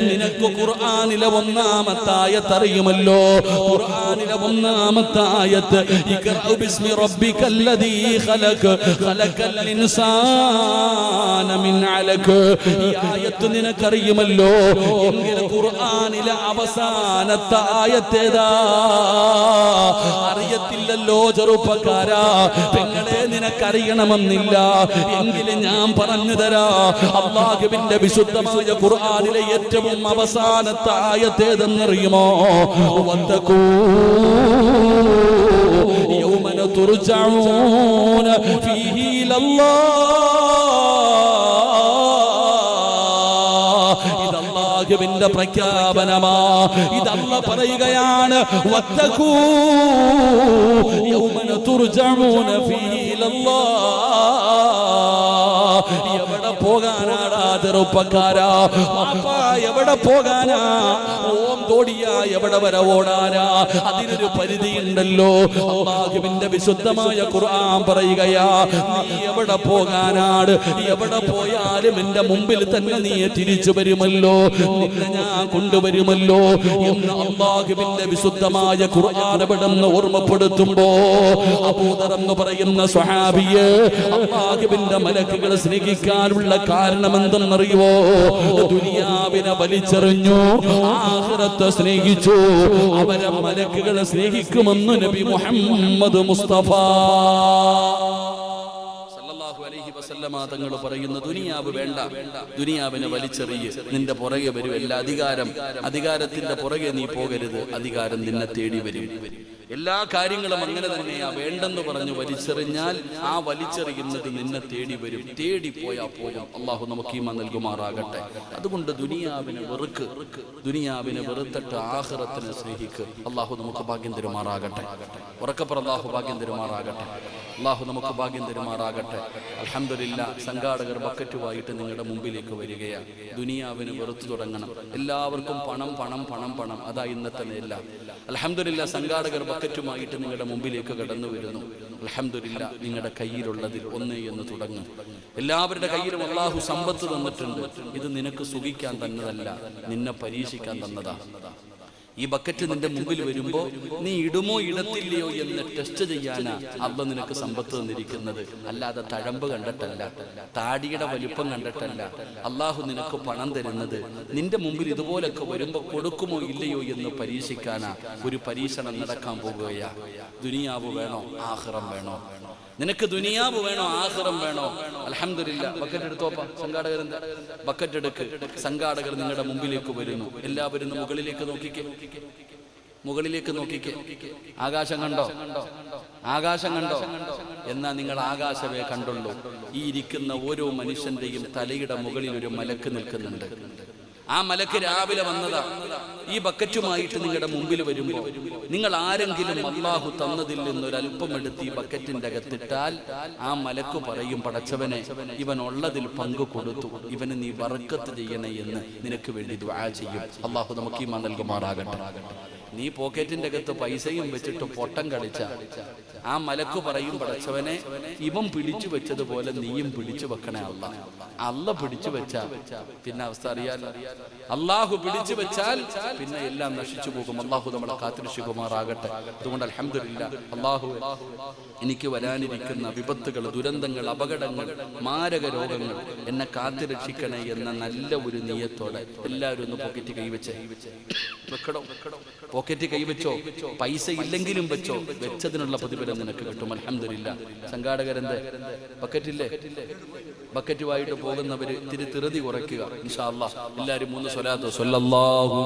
നിനക്ക് ഖുർആനിലെ ഒന്നാമത്തായത്ത് അറിയുമല്ലോ. ഖുർആനിലെ ഒന്നാമത്തായത്ത് ഇഖ്റഉ ബിസ്മി റബ്ബിക്കല്ലദീ ഖലഖ് ഖലഖൽ ഇൻസാന മിൻ അലഖ്. ഈ ആയത്ത് നിനക്കറിയുമല്ലോ. എങ്കിൽ ഖുർആനിലെ അവസാനത്തെ ആയത്തേതാ അറിയത്തില്ലല്ലോ ചെറുപ്പക്കാരാ. പെങ്ങളെ, നിനക്കറിയണമെന്നില്ല. എങ്കിലും ഞാൻ പറഞ്ഞു തരാ. അല്ലാഹുവിന്റെ വിശുദ്ധമായ ഖുർആനിലെ ഏറ്റവും അവസാനത്തെ ആയത്തേതെന്നറിയുമോ? വത്തഖൂ യൗമന തുർജഊന ഫീഹി ഇലല്ലാഹ്. ഇതല്ലാഹുവിന്റെ പ്രഖ്യാപനമാ. ഇതല്ല പറയുകയാണ്. വത്തഖൂ യൗമന തുർജഊന ഫീഹി ഇലല്ലാഹ്. എവിടെ പോകാനാടാ ചെറുപ്പക്കാരാ? വാപ്പാ, എവിടെ പോകാനാ? ഓം തോടിയാ എവിടെ വരെ ഓടാനാ? അതിനൊരു പരിധിയുണ്ടല്ലോ. അല്ലാഹുവിന്റെ വിശുദ്ധമായ ഖുർആൻ പറയുകയാ, നീ എവിടെ പോകാനാണ്? എവിടെ പോയാലും എന്റെ മുമ്പിൽ തന്നെ നീ തിരിച്ചു വരുമല്ലോ, നിന്നെ ഞാൻ കൊണ്ടുവരുമല്ലോ എന്ന് അല്ലാഹുവിന്റെ വിശുദ്ധമായ ഖുർആൻ എവിടെന്ന് ഓർമ്മപ്പെടുത്തുമ്പോ, അബൂദർ എന്ന് പറയുന്ന സ്വഹാബിയെ അല്ലാഹുവിന്റെ മലക്കുകൾ സ്നേഹിക്കാനുള്ള കാരണം എന്തെന്നറിയുവോ? ദുനിയാവിനെ വലിച്ചെറിഞ്ഞു, ആഖിറത്തെ സ്നേഹിച്ചു. അവരെ മലക്കുകളെ സ്നേഹിക്കുമെന്ന് നബി മുഹമ്മദ് മുസ്തഫ സല്ലല്ലാഹു അലൈഹി വസല്ലമ തങ്ങൾ പറയുന്നു, ദുനിയാവ് വേണ്ട, ദുനിയാവിനെ വലിച്ചെറിയ്, നിന്റെ പുറകെ വരും എല്ലാ അധികാരത്തിന്റെ പുറകെ നീ പോകരുത്, അധികാരം നിന്നെ തേടി വരും. എല്ലാ കാര്യങ്ങളും അങ്ങനെ തന്നെയാ. വേണ്ടെന്ന് പറഞ്ഞു വലിച്ചെറിഞ്ഞാൽ ആ വലിച്ചെറിയുന്നത് നിന്നെ തേടി വരും. തേടിപ്പോയാ പോയാ. അള്ളാഹു നമുക്ക് ഈമാൻ നൽകുമാറാകട്ടെ. അതുകൊണ്ട് ദുനിയാവിനെ വെറുക്ക്, ദുനിയാവിനെ വെറുത്തിട്ട് ആഖിറത്തിനെ സ്നേഹിക്ക്. അള്ളാഹു നമുക്ക് ഭാഗ്യം തരുമാറാകട്ടെ. ഉറക്കപ്പുറ അള്ളാഹു ഭാഗ്യം തരുമാറാകട്ടെ. അള്ളാഹു നമുക്ക് ഭാഗ്യം തരുമാറാകട്ടെ. അൽഹംദുലില്ലാ, സംഘാടകർ ബക്കറ്റുമായിട്ട് നിങ്ങളുടെ മുമ്പിലേക്ക് വരികയാണ്. ദുനിയാവിന് വെറുത്തു തുടങ്ങണം. എല്ലാവർക്കും പണം പണം പണം പണം, അതാ ഇന്നത്തെ എല്ലാം. അൽഹംദുലില്ലാ, സംഘാടകർ ബക്കറ്റുമായിട്ട് നിങ്ങളുടെ മുമ്പിലേക്ക് കടന്നു വരുന്നു. അൽഹംദുലില്ലാ, നിങ്ങളുടെ കയ്യിലുള്ളതിൽ ഒന്ന് എന്ന് തുടങ്ങും. എല്ലാവരുടെ കയ്യിലും അള്ളാഹു സമ്പത്ത് തന്നിട്ടുണ്ട്. ഇത് നിനക്ക് സുഖിക്കാൻ തന്നതല്ല, നിന്നെ പരീക്ഷിക്കാൻ തന്നതാ. ഈ ബക്കറ്റ് നിന്റെ മുമ്പിൽ വരുമ്പോ നീ ഇടുമോ ഇടത്തില്ലയോ എന്ന് ടെസ്റ്റ് ചെയ്യാനാ അള്ളാഹു നിനക്ക് സമ്പത്ത് തന്നിരിക്കുന്നത്. അല്ലാതെ തഴമ്പ് കണ്ടിട്ടല്ല, താടിയുടെ വലിപ്പം കണ്ടിട്ടല്ല. അള്ളാഹു നിനക്ക് പണം തരുന്നത് നിന്റെ മുമ്പിൽ ഇതുപോലൊക്കെ വരുമ്പോ കൊടുക്കുമോ ഇല്ലയോ എന്ന് പരീക്ഷിക്കാനാ. ഒരു പരീക്ഷണം നടക്കാൻ പോകുകയാ. ദുനിയാവ് വേണോ, ആഖിറം വേണോ? നിനക്ക് ദുനിയാവ് വേണോ, ആഖിറം വേണോ? അൽഹംദുലില്ലാ, ബക്കറ്റ് എടുത്തോപ്പാ. സംഘാടകർ ബക്കറ്റ് എടുക്ക്. സംഘാടകർ നിങ്ങളുടെ മുമ്പിലേക്ക് വരുന്നു. എല്ലാവരും മുകളിലേക്ക് നോക്കിക്കേ, മുകളിലേക്ക് നോക്കിക്കേ. ആകാശം കണ്ടോ? ആകാശം കണ്ടോ? എന്നാ നിങ്ങൾ ആകാശമേ കണ്ടുള്ളൂ. ഈ ഇരിക്കുന്ന ഓരോ മനുഷ്യന്റെയും തലയുടെ മുകളിൽ ഒരു മലക്ക് നിൽക്കുന്നുണ്ട്. ആ മലക്ക് രാവിലെ വന്നതാ. ഈ ബക്കറ്റുമായിട്ട് നിങ്ങളുടെ മുമ്പിൽ വരുമ്പോ നിങ്ങൾ ആരെങ്കിലും അല്ലാഹു തന്നതിൽ നിന്നൊരല്പം എടുത്ത് ഈ ബക്കറ്റിന്റെ അകത്തിട്ടാൽ ആ മലക്ക് പറയും, പടച്ചവനെ, ഇവൻ ഉള്ളതിൽ പങ്കു കൊടുത്തു, ഇവന് നീ ബർക്കത്ത് ചെയ്യണേ എന്ന് നിനക്ക് വേണ്ടി ദുആ ചെയ്യും. അല്ലാഹു നമുക്ക് ഈമാൻ നൽകുമാറാകട്ടെ. നീ പോക്കറ്റിന്റെ അകത്ത് പൈസയും വെച്ചിട്ട് പൊട്ടം കളിച്ച ആ മലക്ക് പറയും, പടച്ചവനെ, ഇവൻ പിടിച്ചു വെച്ചതുപോലെ നീയും പിടിച്ചു വെക്കണേ അല്ല. അല്ല പിടിച്ചു വെച്ചാ പിന്നെ അവസ്ഥ അറിയാലോ. അള്ളാഹു പിടിച്ചു വെച്ചാൽ പിന്നെ എല്ലാം നശിച്ചു പോകും. അള്ളാഹു നമ്മളെ കാത്തിരക്ഷിക്കുമാറാകട്ടെ. അതുകൊണ്ട് അൽഹംദുലില്ലാ, അള്ളാഹു എനിക്ക് വരാനിരിക്കുന്ന വിപത്തുകൾ, ദുരന്തങ്ങൾ, അപകടങ്ങൾ, മാരക രോഗങ്ങൾ എന്നെ കാത്തിരക്ഷിക്കണേ എന്ന നല്ല ഒരു നിയത്തോടെ എല്ലാവരും ഒന്ന് പോക്കറ്റ് കൈവച്ച് പോക്കറ്റ് കൈവച്ചോ, പൈസ ഇല്ലെങ്കിലും വെച്ചോ, വെച്ചതിനുള്ള പ്രതിഫലം നിനക്ക് കിട്ടും. അൽഹംദുലില്ലാ. സംഘാടകരെന്ത് ബക്കറ്റില്ലേ? ബക്കറ്റുമായിട്ട് പോകുന്നവര് ഇത്തിരി ധൃതി കുറയ്ക്കുക. ഇൻഷാ അല്ലാഹ് എല്ലാവരും 3 സ്വലാത്ത് സ്വല്ലല്ലാഹു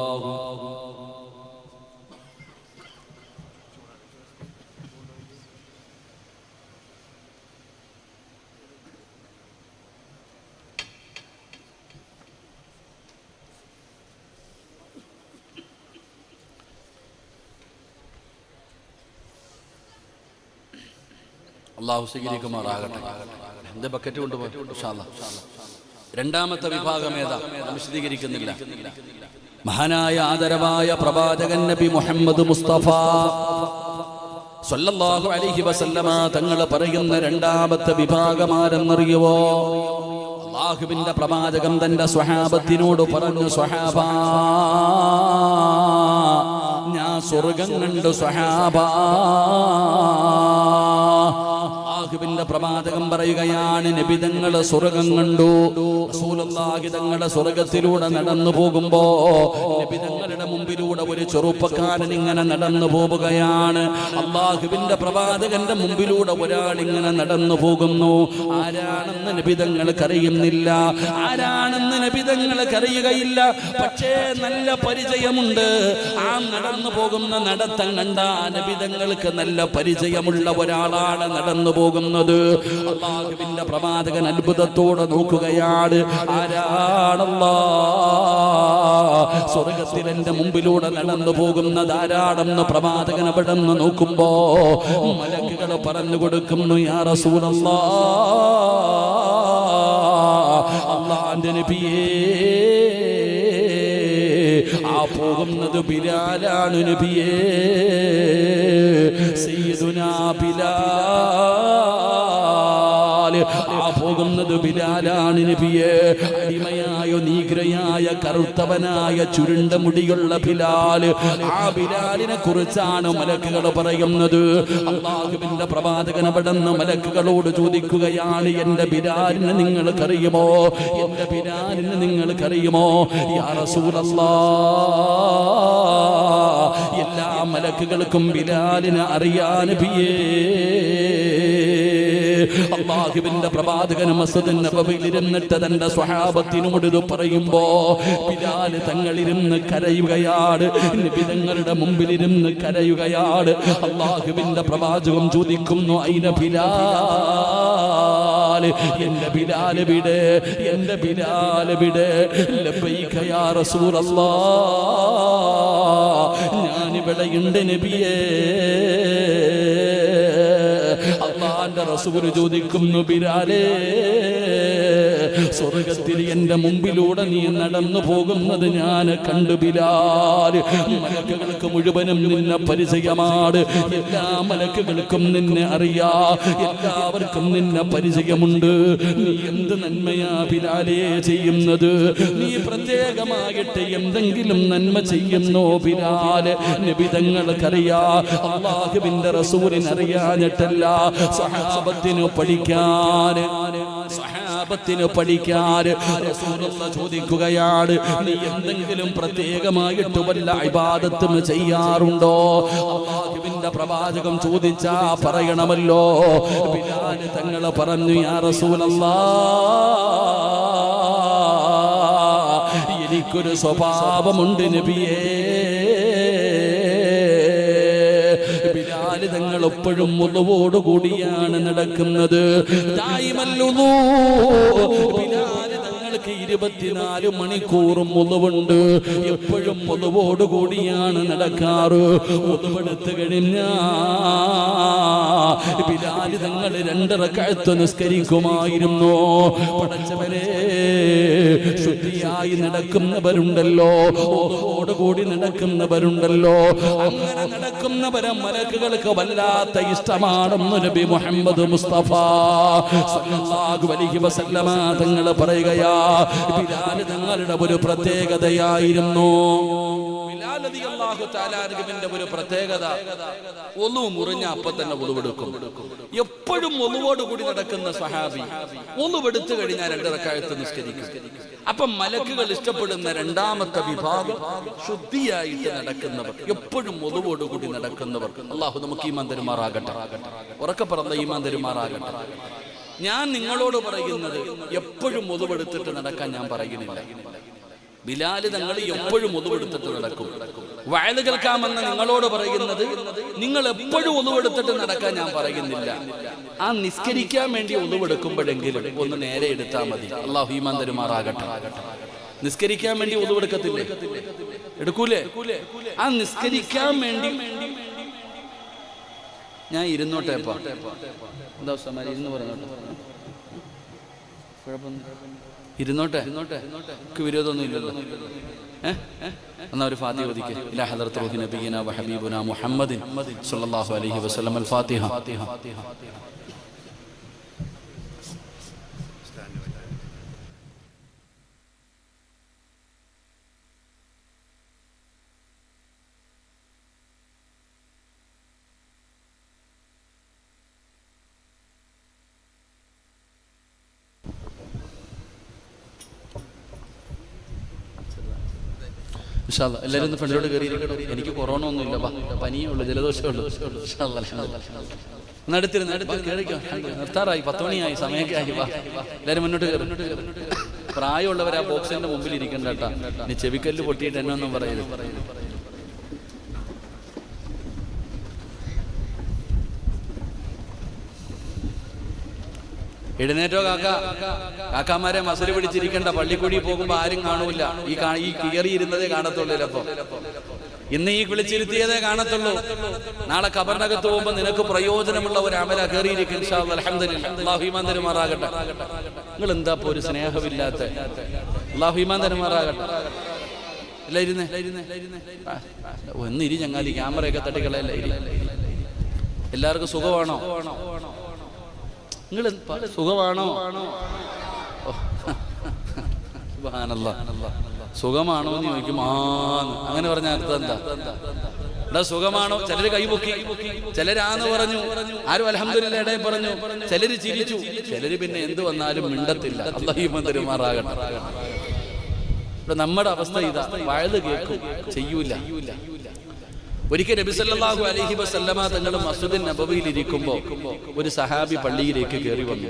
അള്ളാഹു സ്വീകരിക്കുമാറാകട്ടെ. എന്റെ ബക്കറ്റ് കൊണ്ടുപോയി. രണ്ടാമത്തെ വിഭാഗം ഏതാ? വിശദീകരിക്കുന്നില്ല. മഹാനായ ആദരവായ പ്രവാചകൻ നബി മുഹമ്മദ് മുസ്തഫ സ്വല്ലല്ലാഹു അലൈഹി വസല്ലമ തങ്ങൾ പറയുന്ന രണ്ടാമത്തെ വിഭാഗമാരെന്നറിയുവോ? അല്ലാഹുവിന്റെ പ്രവാചകൻ തന്റെ സ്വഹാബത്തിനോട് പറഞ്ഞു, സ്വഹാബാ, ഞാൻ സ്വർഗം കണ്ടു സ്വഹാബാ. അല്ലാഹുവിന്റെ പ്രവാചകൻ പറയുകയാണ്, നബി തങ്ങൾ സ്വർഗം കണ്ടു. റസൂലുള്ളാഹി തങ്ങളുടെ സ്വർഗത്തിലൂടെ നടന്നു പോകുമ്പോ നബി തങ്ങളുടെ മുമ്പിലൂടെ ഒരു ചെറുപ്പക്കാരൻ ഇങ്ങനെ നടന്നു പോവുകയാണ്. അല്ലാഹുവിന്റെ പ്രവാചകന്റെ മുമ്പിലൂടെ ഒരാൾ ഇങ്ങനെ നടന്നു പോകുന്നു. ആരാണെന്ന് നബി തങ്ങൾക്ക് അറിയുന്നില്ല, ആരാണെന്ന് നബി തങ്ങൾക്ക് അറിയുകയില്ല. പക്ഷേ നല്ല പരിചയമുണ്ട്. ആ നടന്നു പോകുന്ന നടത്തം കണ്ട നബി തങ്ങൾക്ക് നല്ല പരിചയമുള്ള ഒരാളാണ് നടന്നു പോകുന്നത്. അല്ലാഹുവിന്റെ പ്രവാചകൻ അത്ഭുതത്തോടെ നോക്കുകയാണ്, ആരാണല്ലാഹ് സ്വർഗത്തിൽ എന്റെ മുമ്പിലൂടെ നടന്നു പോകുന്നത് ആരാണെന്ന് പ്രവാചകൻ അവിടെ നിന്ന് നോക്കുമ്പോ മലക്കുകൾ പറഞ്ഞു കൊടുക്കുന്നു, യാ റസൂലല്ലാഹ്, അല്ലാഹുവിന്റെ നബിയേ, ആ പോകുന്നത് ബിലാലാണ് നബിയേ, സയ്യിദുനാ ബിലാൽ. ആ പോകുന്നത് ബിലാലാണ് നബിയേ. അടിമയായ നീഗ്രയായ കറുത്തവനായ ചുരുണ്ട മുടിയുള്ള ബിലാല്. ആ ബിലാലിനെ കുറിച്ചാണ് മലക്കുകൾ പറയുന്നത്. അല്ലാഹുവിന്റെ പ്രവാചകൻ അവിടെ നിന്ന് മലക്കുകളോട് ചോദിക്കുകയാണ്, എന്റെ ബിലാലിനെ നിങ്ങൾക്കറിയുമോ? എന്റെ ബിലാലിനെ നിങ്ങൾക്കറിയുമോ? യാ റസൂലല്ലാഹ്, എല്ലാ മലക്കുകൾക്കും ബിലാലിനെ അറിയാൻ നബിയേ. അല്ലാഹുവിന്റെ പ്രവാചകൻ മസ്ജിദുൻ നബവിയിൽ ഇരുന്നിട്ട് തന്റെ സ്വഹാബത്തിനോട് ഇത് പറയുമ്പോ ബിലാൽ തങ്ങളിരുന്ന് കരയുകയാണ്. നബി തങ്ങളുടെ മുമ്പിലിരുന്ന് കരയുകയാണ്. അല്ലാഹുവിന്റെ പ്രവാചകൻ ചോദിക്കുന്നു, ഐന ബിലാൽ, എന്റെ ബിലാൽ വിടെ? എന്റെ ബിലാൽ വിടെ? ലബ്ബൈക യാ റസൂലല്ലാഹ്, ഞാനിവിടെയുണ്ട് നബിയേ. അല്ലാഹുവിന്റെ റസൂൽ ചോദിക്കുന്നു, ബിലാലേ, സ്വർഗത്തിൽ എന്റെ മുമ്പിലൂടെ നീ നടന്നു പോകുന്നത് ഞാൻ കണ്ടു ബിലാൽ. മലക്കുകൾക്ക് മുഴുവനും നിന്നെ പരിചയമാണ്. എല്ലാ മലക്കുകൾക്കും നിന്നെ അറിയാ, എല്ലാവർക്കും നിന്നെ പരിചയമുണ്ട്. നീ എന്ത് നന്മയാ ബിലാലേ ചെയ്യുന്നത്? നീ പ്രത്യേകമായിട്ട് എന്തെങ്കിലും നന്മ ചെയ്യുന്നോ ബിലാൽ? നബി തങ്ങൾക്കറിയാ, അല്ലാഹുവിന്റെ റസൂലിന് അറിയാഞ്ഞിട്ടല്ല, സ്വഹാബത്തിന് പഠിക്കാൻ റസൂലുള്ളാഹി ചോദിക്കുകയാണ്, നീ എന്തെങ്കിലും പ്രത്യേകമായിട്ട് വല്ല ഇബാദത്തും ചെയ്യാറുണ്ടോ? അല്ലാഹുവിന്റെ പ്രവാചകൻ ചോദിച്ചാ പറയണമല്ലോ. ബിലാൽ തങ്ങൾ പറഞ്ഞു, യാ റസൂലല്ലാഹ്, എനിക്കൊരു സ്വഭാവമുണ്ട് നബിയേ. തങ്ങൾ എപ്പോഴും മുളുവോട് കൂടിയാണ് നടക്കുന്നത്. തങ്ങൾക്ക് 24 മണിക്കൂറും മുളുവുണ്ട്. എപ്പോഴും മുളുവോട് കൂടിയാണ് നടക്കാറ്. മുളുവെടുത്ത് കഴിഞ്ഞാ ബിലാൽ തങ്ങൾ 2 റക്അത്ത് നിസ്കരിക്കുമായിരുന്നു. പടച്ചവനെ, ശുദ്ധിയായി നടക്കുന്നവരുണ്ടല്ലോ, മുളുവോട് കൂടി നടക്കുന്നവരുണ്ടല്ലോ. അങ്ങനെ നടക്കുന്നവരെ മലക്കുകൾക്ക് വല്ലാത്ത ഇഷ്ടമാണെന്ന് നബി മുഹമ്മദ് മുസ്തഫ സല്ലല്ലാഹു അലൈഹി വസല്ലമ തങ്ങൾ പറയുകയാ. ബിലാൽ തങ്ങളുടെ ഒരു പ്രത്യേകതയായിരുന്നു. ബിലാൽ റളിയല്ലാഹു തആല അൻഹുവിന്റെ ഒരു പ്രത്യേകത, ഒളു മുറിഞ്ഞ അപ്പം തന്നെ ഒളുവെടുക്കും. എപ്പോഴും ഒളുവോട് കൂടി നടക്കുന്ന സ്വഹാബി ഒളുവെടുത്തു കഴിഞ്ഞാൽ 2 റക്അത്ത് നിസ്കരിക്കും. അപ്പം മലക്കുകൾ ഇഷ്ടപ്പെടുന്ന രണ്ടാമത്തെ വിഭാഗം ശുദ്ധിയായിട്ട് നടക്കുന്നവർ, എപ്പോഴും ഒളുവോട് കൂടി നടക്കുന്നവർ. അല്ലാഹു നമുക്ക് ഈമാൻ തരുമാറാകട്ടെ. ഉറക്കെ പറഞ്ഞ ഈമാൻ തരുമാറാകട്ടെ. ഞാൻ നിങ്ങളോട് പറയുന്നത് എപ്പോഴും ഒളുവെടുത്തിട്ട് നടക്കാൻ ഞാൻ പറയുന്നില്ല. ബിലാല് തങ്ങൾ എപ്പോഴും ഒളുവെടുത്തിട്ട് നടക്കും. വഅദ് കേൾക്കാമെന്ന് നിങ്ങളോട് പറയുന്നത് നിങ്ങൾ എപ്പോഴും ഒളുവെടുത്തിട്ട് നടക്കാൻ ഞാൻ പറയുന്നില്ല. ആ നിസ്കരിക്കാൻ വേണ്ടി ഒളുവെടുക്കുമ്പോഴെങ്കിലും ഒന്ന് നേരെ എടുത്താൽ മതി. അല്ലാഹു ഈമാൻ തരുമാറാകട്ടെ. നിസ്കരിക്കാൻ വേണ്ടി ഒളുവെടുക്കത്തില്ലേ? എടുക്കൂലേ? ആ നിസ്കരിക്കാൻ വേണ്ടി ഞാൻ ഇരുന്നോട്ടെ. എന്താ സമയം ഇരുന്ന് പറഞ്ഞോട്ടെ, ഇരുന്നോട്ടെ, വിരോധമൊന്നും ഇല്ലല്ലോ. എന്നാ ഒരു ഫാത്തിഹ ഓദിക്ക്. ഇലാ ഹദറത്ത് റൂഹി നബിയിനാ വ ഹബീബുനാ മുഹമ്മദിൻ സ്വല്ലല്ലാഹു അലൈഹി വസല്ലം. അൽ ഫാത്തിഹ. എല്ലാവരും ഒന്ന് ഫ്രണ്ടിലോട്ട് കയറിയിരിക്കട്ടോ. എനിക്ക് കൊറോണ ഒന്നുമില്ല, പനിയേ ഉള്ളൂ, ജലദോഷമേ ഉള്ളൂ. നിർത്താറായി, 10 മണിയായി, സമയമൊക്കെ ആയി. വാ എല്ലാവരും മുന്നോട്ട് കയറും. പ്രായമുള്ളവർ ആ ബോക്സിന്റെ മുമ്പിൽ ഇരിക്കണ്ട കേട്ടാ. ഇനി ചെവിക്കല്ല് പൊട്ടിയിട്ട് എന്നെ ഒന്നും പറയരുത്. എഴുന്നേറ്റോ കാക്കാമാരെ മസല് പിടിച്ചിരിക്കണ്ട. പള്ളിക്കൂടി പോകുമ്പോ ആരും കാണൂല. ഈ കയറിയിരുന്നതേ കാണത്തുള്ളൂ. അപ്പൊ ഇന്ന് ഈ വിളിച്ചിരുത്തിയതേ കാണത്തുള്ളൂ. നാളെ ഖബറിനകത്ത് പോകുമ്പോ നിനക്ക് പ്രയോജനമുള്ള ഒരു അമല കയറിയിരിക്കും. ഇൻഷാ അല്ലാഹ്. അൽഹംദുലില്ലാഹ്. അല്ലാഹു ഈമാൻ തരുമാറാകട്ടെ. നിങ്ങൾ എന്താ ഇപ്പൊ ഒരു സ്നേഹമില്ലാത്ത? അല്ലാഹു ഈമാൻ തരുമാറാകട്ടെ. ഇല്ല ഇരുന്നേ, ഒന്നിരി ചങ്ങാതി, ക്യാമറയൊക്കെ തട്ടിക്കളയല്ല. എല്ലാവർക്കും സുഖമാണോ? നിങ്ങൾ സുഖമാണോ? സുഖമാണോ എന്ന് ചോദിക്കും. അങ്ങനെ പറഞ്ഞ അർത്ഥം എന്താ? സുഖമാണോ? ചിലര് കൈപൊക്കി, ചിലരാന്ന് പറഞ്ഞു, ആരും അൽഹംദുലില്ലാഹ് ഇടയിൽ പറഞ്ഞു, ചിലര് ചിരിച്ചു, ചിലര് പിന്നെ എന്ത് വന്നാലും മിണ്ടത്തില്ല. അല്ലാഹു ഈമാൻ തരുമാറാകട്ടെ. നമ്മുടെ അവസ്ഥ ഇതാ. വഅദ് കേൾക്കും, ചെയ്യൂല. ഒരിക്കൽ നബി സല്ലല്ലാഹു അലൈഹി വസല്ലമ തങ്ങൾ മസ്ജിദുൻ നബവിയിൽ ഇരിക്കുമ്പോൾ ഒരു സഹാബി പള്ളിയിലേക്ക് കയറി വന്നു.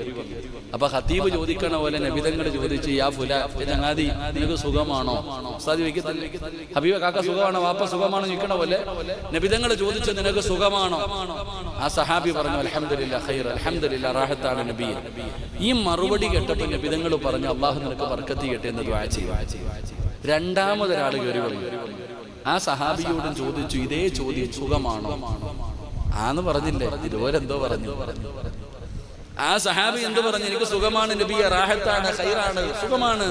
അപ്പൊ ഖതീബ് ചോദിക്കണ പോലെ നബി തങ്ങൾ ചോദിച്ചു, യാ ഫുലാൻ, ചങ്ങാതി നിനക്ക് സുഖമാണോ? ഉസ്താദി വയ്ക്കത്തില്ല. ഹബീബ് കാക്ക സുഖമാണോ? വാപ്പ സുഖമാണോ? നിൽക്കണ പോലെ നബി തങ്ങൾ ചോദിച്ചു, നിനക്ക് സുഖമാണോ? ആ സഹാബി പറഞ്ഞു, അൽഹംദുലില്ലാഹ് ഖൈർ, അൽഹംദുലില്ലാഹ് റാഹത്താണ് നബി. ഈ മറുപടി കേട്ടപ്പോൾ നബി തങ്ങൾ പറഞ്ഞു, അല്ലാഹു നിനക്ക് ബർക്കത്ത് ചെയ്യട്ടെ എന്ന് ദുആ ചെയ്തു. രണ്ടാമതൊരാൾ കയറി വന്നു. ആ സഹാബിയോടും ചോദിച്ചു ഇതേ ചോദ്യം, സുഖമാണോ? ആന്ന് പറഞ്ഞില്ലേ, ഇതുപോലെന്തോ പറഞ്ഞു. ആ സഹാബി എന്ത് പറഞ്ഞു? എനിക്ക് സുഖമാണ് നബിയെ, റാഹത്താണ്, ഖൈറാണ്, സുഖമാണ്.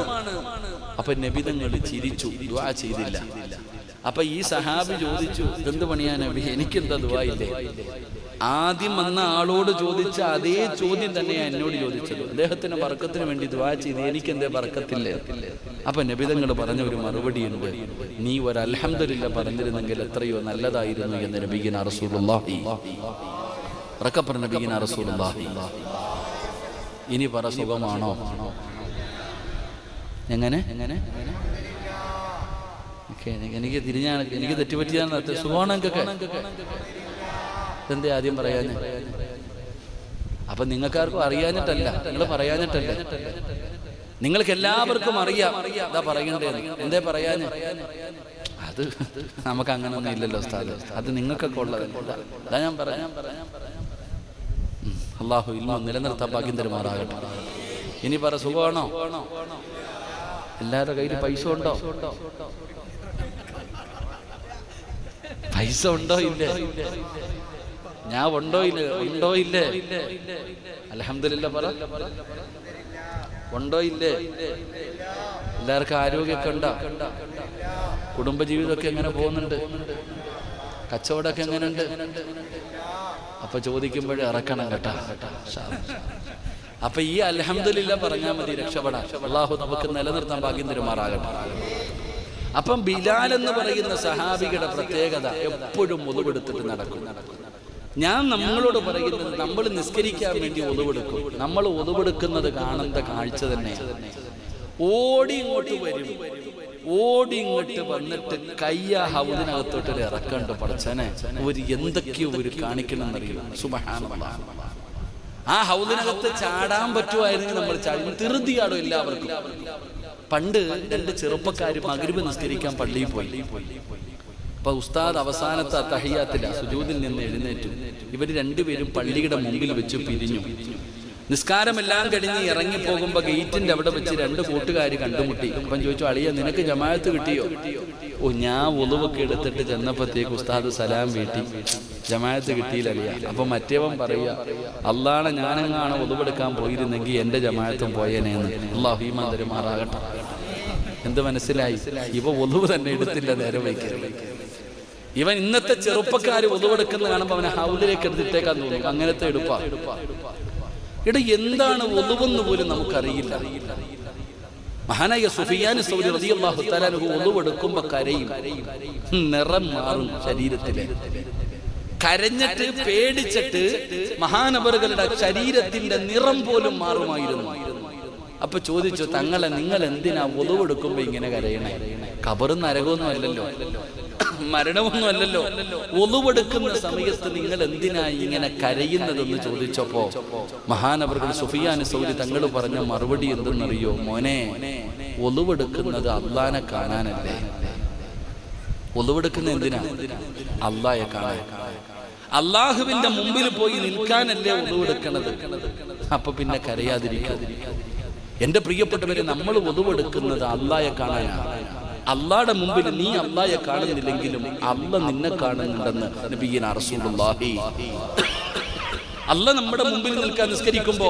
അപ്പൊ നബി തങ്ങൾ ചിരിച്ചു, ദുആ ചെയ്തില്ല. അപ്പൊ ഈ സഹാബി ചോദിച്ചു, എന്ത് പണിയാ നബി, എനിക്കെന്താ ദുആ ഇല്ലേ? ആദ്യം വന്ന ആളോട് ചോദിച്ച അതേ ചോദ്യം തന്നെയാണ് എന്നോട് ചോദിച്ചത്. അദ്ദേഹത്തിന് ബർക്കത്തിന് വേണ്ടി ദുആ ചെയ്ത് എനിക്കെന്തേ ബർക്കത്തില്ലേ? അപ്പൊ നബി തങ്ങൾ പറഞ്ഞ ഒരു മറുപടിയുണ്ട്, നീ ഒരു അൽഹംദുലില്ലാഹ് പറഞ്ഞിരുന്നെങ്കിൽ എത്രയോ നല്ലതായിരുന്നു എന്ന് നബിയിന റസൂലുള്ളാഹി. റക്കപ്പർ നബിയിന റസൂലുള്ളാഹി. ഇനി പറ, സുഖമാണോ? എങ്ങനെ? എനിക്ക് തിരിഞ്ഞാണ്, എനിക്ക് തെറ്റുപറ്റിയാണ്. സുഖമാണോ? എന്തേ ആദ്യം പറയാഞ്ഞ? അപ്പൊ നിങ്ങൾക്കാർക്കും അറിയാഞ്ഞിട്ടല്ല, നിങ്ങൾ പറയാഞ്ഞിട്ടല്ലേ. നിങ്ങൾക്ക് എല്ലാവർക്കും അറിയാം എന്താ പറയണ്ടേന്ന്. എന്തേ പറയാഞ്ഞ? അത് നമുക്ക് അങ്ങനെ ഒന്നും ഇല്ലല്ലോ ഉസ്താദ്, അത് നിങ്ങൾക്കൊക്കെ ഉള്ളതല്ല. അതാ ഞാൻ പറയാം. അല്ലാഹു ഇൽമ നിലനിർത്താൻ ഭാഗ്യം തരുമാറാകട്ടെ. ഇനി പറ, സുഖമാണോ? എല്ലാവരുടെ കയ്യിൽ പൈസ ഉണ്ടോ? പൈസ ഉണ്ടോ ഇല്ലേ? ഞാൻ ഉണ്ടോ ഇല്ലേ? അൽഹംദുലില്ലാഹ് പറ. ഉണ്ടോ ഇല്ലേ? എല്ലാവർക്കും ആരോഗ്യമൊക്കെ ഉണ്ടോ? കുടുംബജീവിതമൊക്കെ എങ്ങനെ പോകുന്നുണ്ട്? കച്ചവടമൊക്കെ എങ്ങനെയുണ്ട്? അപ്പൊ ചോദിക്കുമ്പോഴേ ഇറക്കണം കേട്ടാ. അപ്പൊ ഈ അൽഹംദുലില്ലാഹ് പറഞ്ഞാൽ മതി, രക്ഷപ്പെടാം. അല്ലാഹു നമുക്ക് നിലനിർത്താൻ ഭാഗ്യം തരുമാറാകട്ടെ. അപ്പം ബിലാൽ എന്ന് പറയുന്ന സഹാബിയുടെ പ്രത്യേകത എപ്പോഴും ഒതുവെടുത്തിട്ട് നടക്കും. ഞാൻ നമ്മളോട് പറയുന്നത്, നമ്മൾ നിസ്കരിക്കാൻ വേണ്ടി ഒതുവെടുക്കും. നമ്മൾ ഒതുവെടുക്കുന്നത് കാണുന്ന കാഴ്ച തന്നെയാണ്. ഓടി ഇങ്ങോട്ട് വരും, ഓടി ഇങ്ങോട്ട് വന്നിട്ട് കയ്യ ഹൗദിനകത്തോട്ട് ഇറക്കണ്ട്. പടച്ചനെ ഒരു എന്തൊക്കെയോ ഒരു കാണിക്കണം എന്നറിയില്ല. സുബ്ഹാനല്ലാഹ്. ആ ഹൗദിനകത്ത് ചാടാൻ പറ്റുമായിരുന്നെങ്കിൽ നമ്മൾ ചാടി. ധൃതിയാടും എല്ലാവർക്കും. പണ്ട് 2 ചെറുപ്പക്കാർ മഗ്രിബ് നിസ്കരിക്കാൻ പള്ളിയിൽ പോയി. അപ്പൊ ഉസ്താദ് അവസാനത്തെ തഹിയ്യാത്തില സുജൂദിൽ നിന്ന് എഴുന്നേറ്റു. ഇവർ രണ്ടുപേരും പള്ളിയുടെ മുമ്പിൽ വെച്ച് പിരിഞ്ഞു. നിസ്കാരമെല്ലാം കഴിഞ്ഞ് ഇറങ്ങി പോകുമ്പോ ഗേറ്റിന്റെ അവിടെ വെച്ച് 2 കൂട്ടുകാർ കണ്ടുമുട്ടി. അപ്പം ചോദിച്ചു, അളിയ നിനക്ക് ജമാഅത്ത് കിട്ടിയോ? ഓ, ഞാൻ ഒളുവൊക്കെ എടുത്തിട്ട് ചെന്നപ്പോഴത്തേക്ക് ഉസ്താദ് സലാം വീട്ടി, ജമാഅത്ത് കിട്ടിയില്ല അളിയ. അപ്പൊ മറ്റേവൻ പറയുക, അള്ളാണ് ഞാനെങ്ങാണ് ഒളുവെടുക്കാൻ പോയിരുന്നെങ്കിൽ എന്റെ ജമാഅത്തും പോയേനേന്ന്. അല്ലാഹു ഈമാൻ തരുമാറാകട്ടെ. എന്ത് മനസ്സിലായി? ഇവ ഒളുവ് തന്നെ എടുത്തില്ല, നേരെ വയ്ക്കരുത്. ഇവൻ ഇന്നത്തെ ചെറുപ്പക്കാര് ഒളുവെടുക്കുന്ന കാണുമ്പോൾ അവനെ ഹൗദിലേക്ക് എടുത്തിട്ടേക്കാൻ തോന്നും. അങ്ങനത്തെ എടുപ്പാ. ഇവിടെ എന്താണ് ഒളുവെന്ന് പോലും നമുക്കറിയില്ല. മഹാനായ സുഫിയാൻ സൗരി റളിയല്ലാഹു തആല അൻഹു ഒളുവെടുക്കുമ്പോ കരയും, നിറം മാറും ശരീരത്തിലെ. കരഞ്ഞിട്ട് പേടിച്ചിട്ട് മഹാനവറുകളുടെ ശരീരത്തിന്റെ നിറം പോലും മാറുമായിരുന്നു. അപ്പൊ ചോദിച്ചു, തങ്ങളെ നിങ്ങൾ എന്തിനാ ഒളുവെടുക്കുമ്പോ ഇങ്ങനെ കരയണേ? ഖബറും നരകമൊന്നും അല്ലല്ലോ, മരണമൊന്നും അല്ലല്ലോ. ഒളുവെടുക്കുന്ന സമയത്ത് നിങ്ങൾ എന്തിനാ ഇങ്ങനെ കരയുന്നതെന്ന് ചോദിച്ചപ്പോ മഹാനവറുകൾ സുഫിയാൻ സൗരി തങ്ങൾ പറഞ്ഞ മറുപടി എന്തെന്നറിയോ? മോനെ, ഒളുവെടുക്കുന്നത് അള്ളാനെ കാണാനല്ലേ. ഒളുവെടുക്കുന്ന എന്തിനാ? അള്ളായെ കാണാൻ. അള്ളാഹുവിന്റെ മുമ്പിൽ പോയി നിൽക്കാനല്ലേ ഒളുവെടുക്കണത്. അപ്പൊ പിന്നെ കരയാതിരിക്കാതിരിക്കുക. എന്റെ പ്രിയപ്പെട്ടവരെ, നമ്മൾ ഒളുവെടുക്കുന്നത് അള്ളായെ കാണാനാണ്. അള്ളാഹുടെ മുമ്പിൽ നീ അള്ളാഹയെ കാണുന്നില്ലെങ്കിലും അള്ളാഹ് നിന്നെ കാണുന്നുണ്ടെന്ന് നബിയുനാ റസൂലുള്ളാഹി. അള്ളാഹ് നമ്മുടെ മുമ്പിൽ നിൽക്കാൻ നിസ്കരിക്കുമ്പോ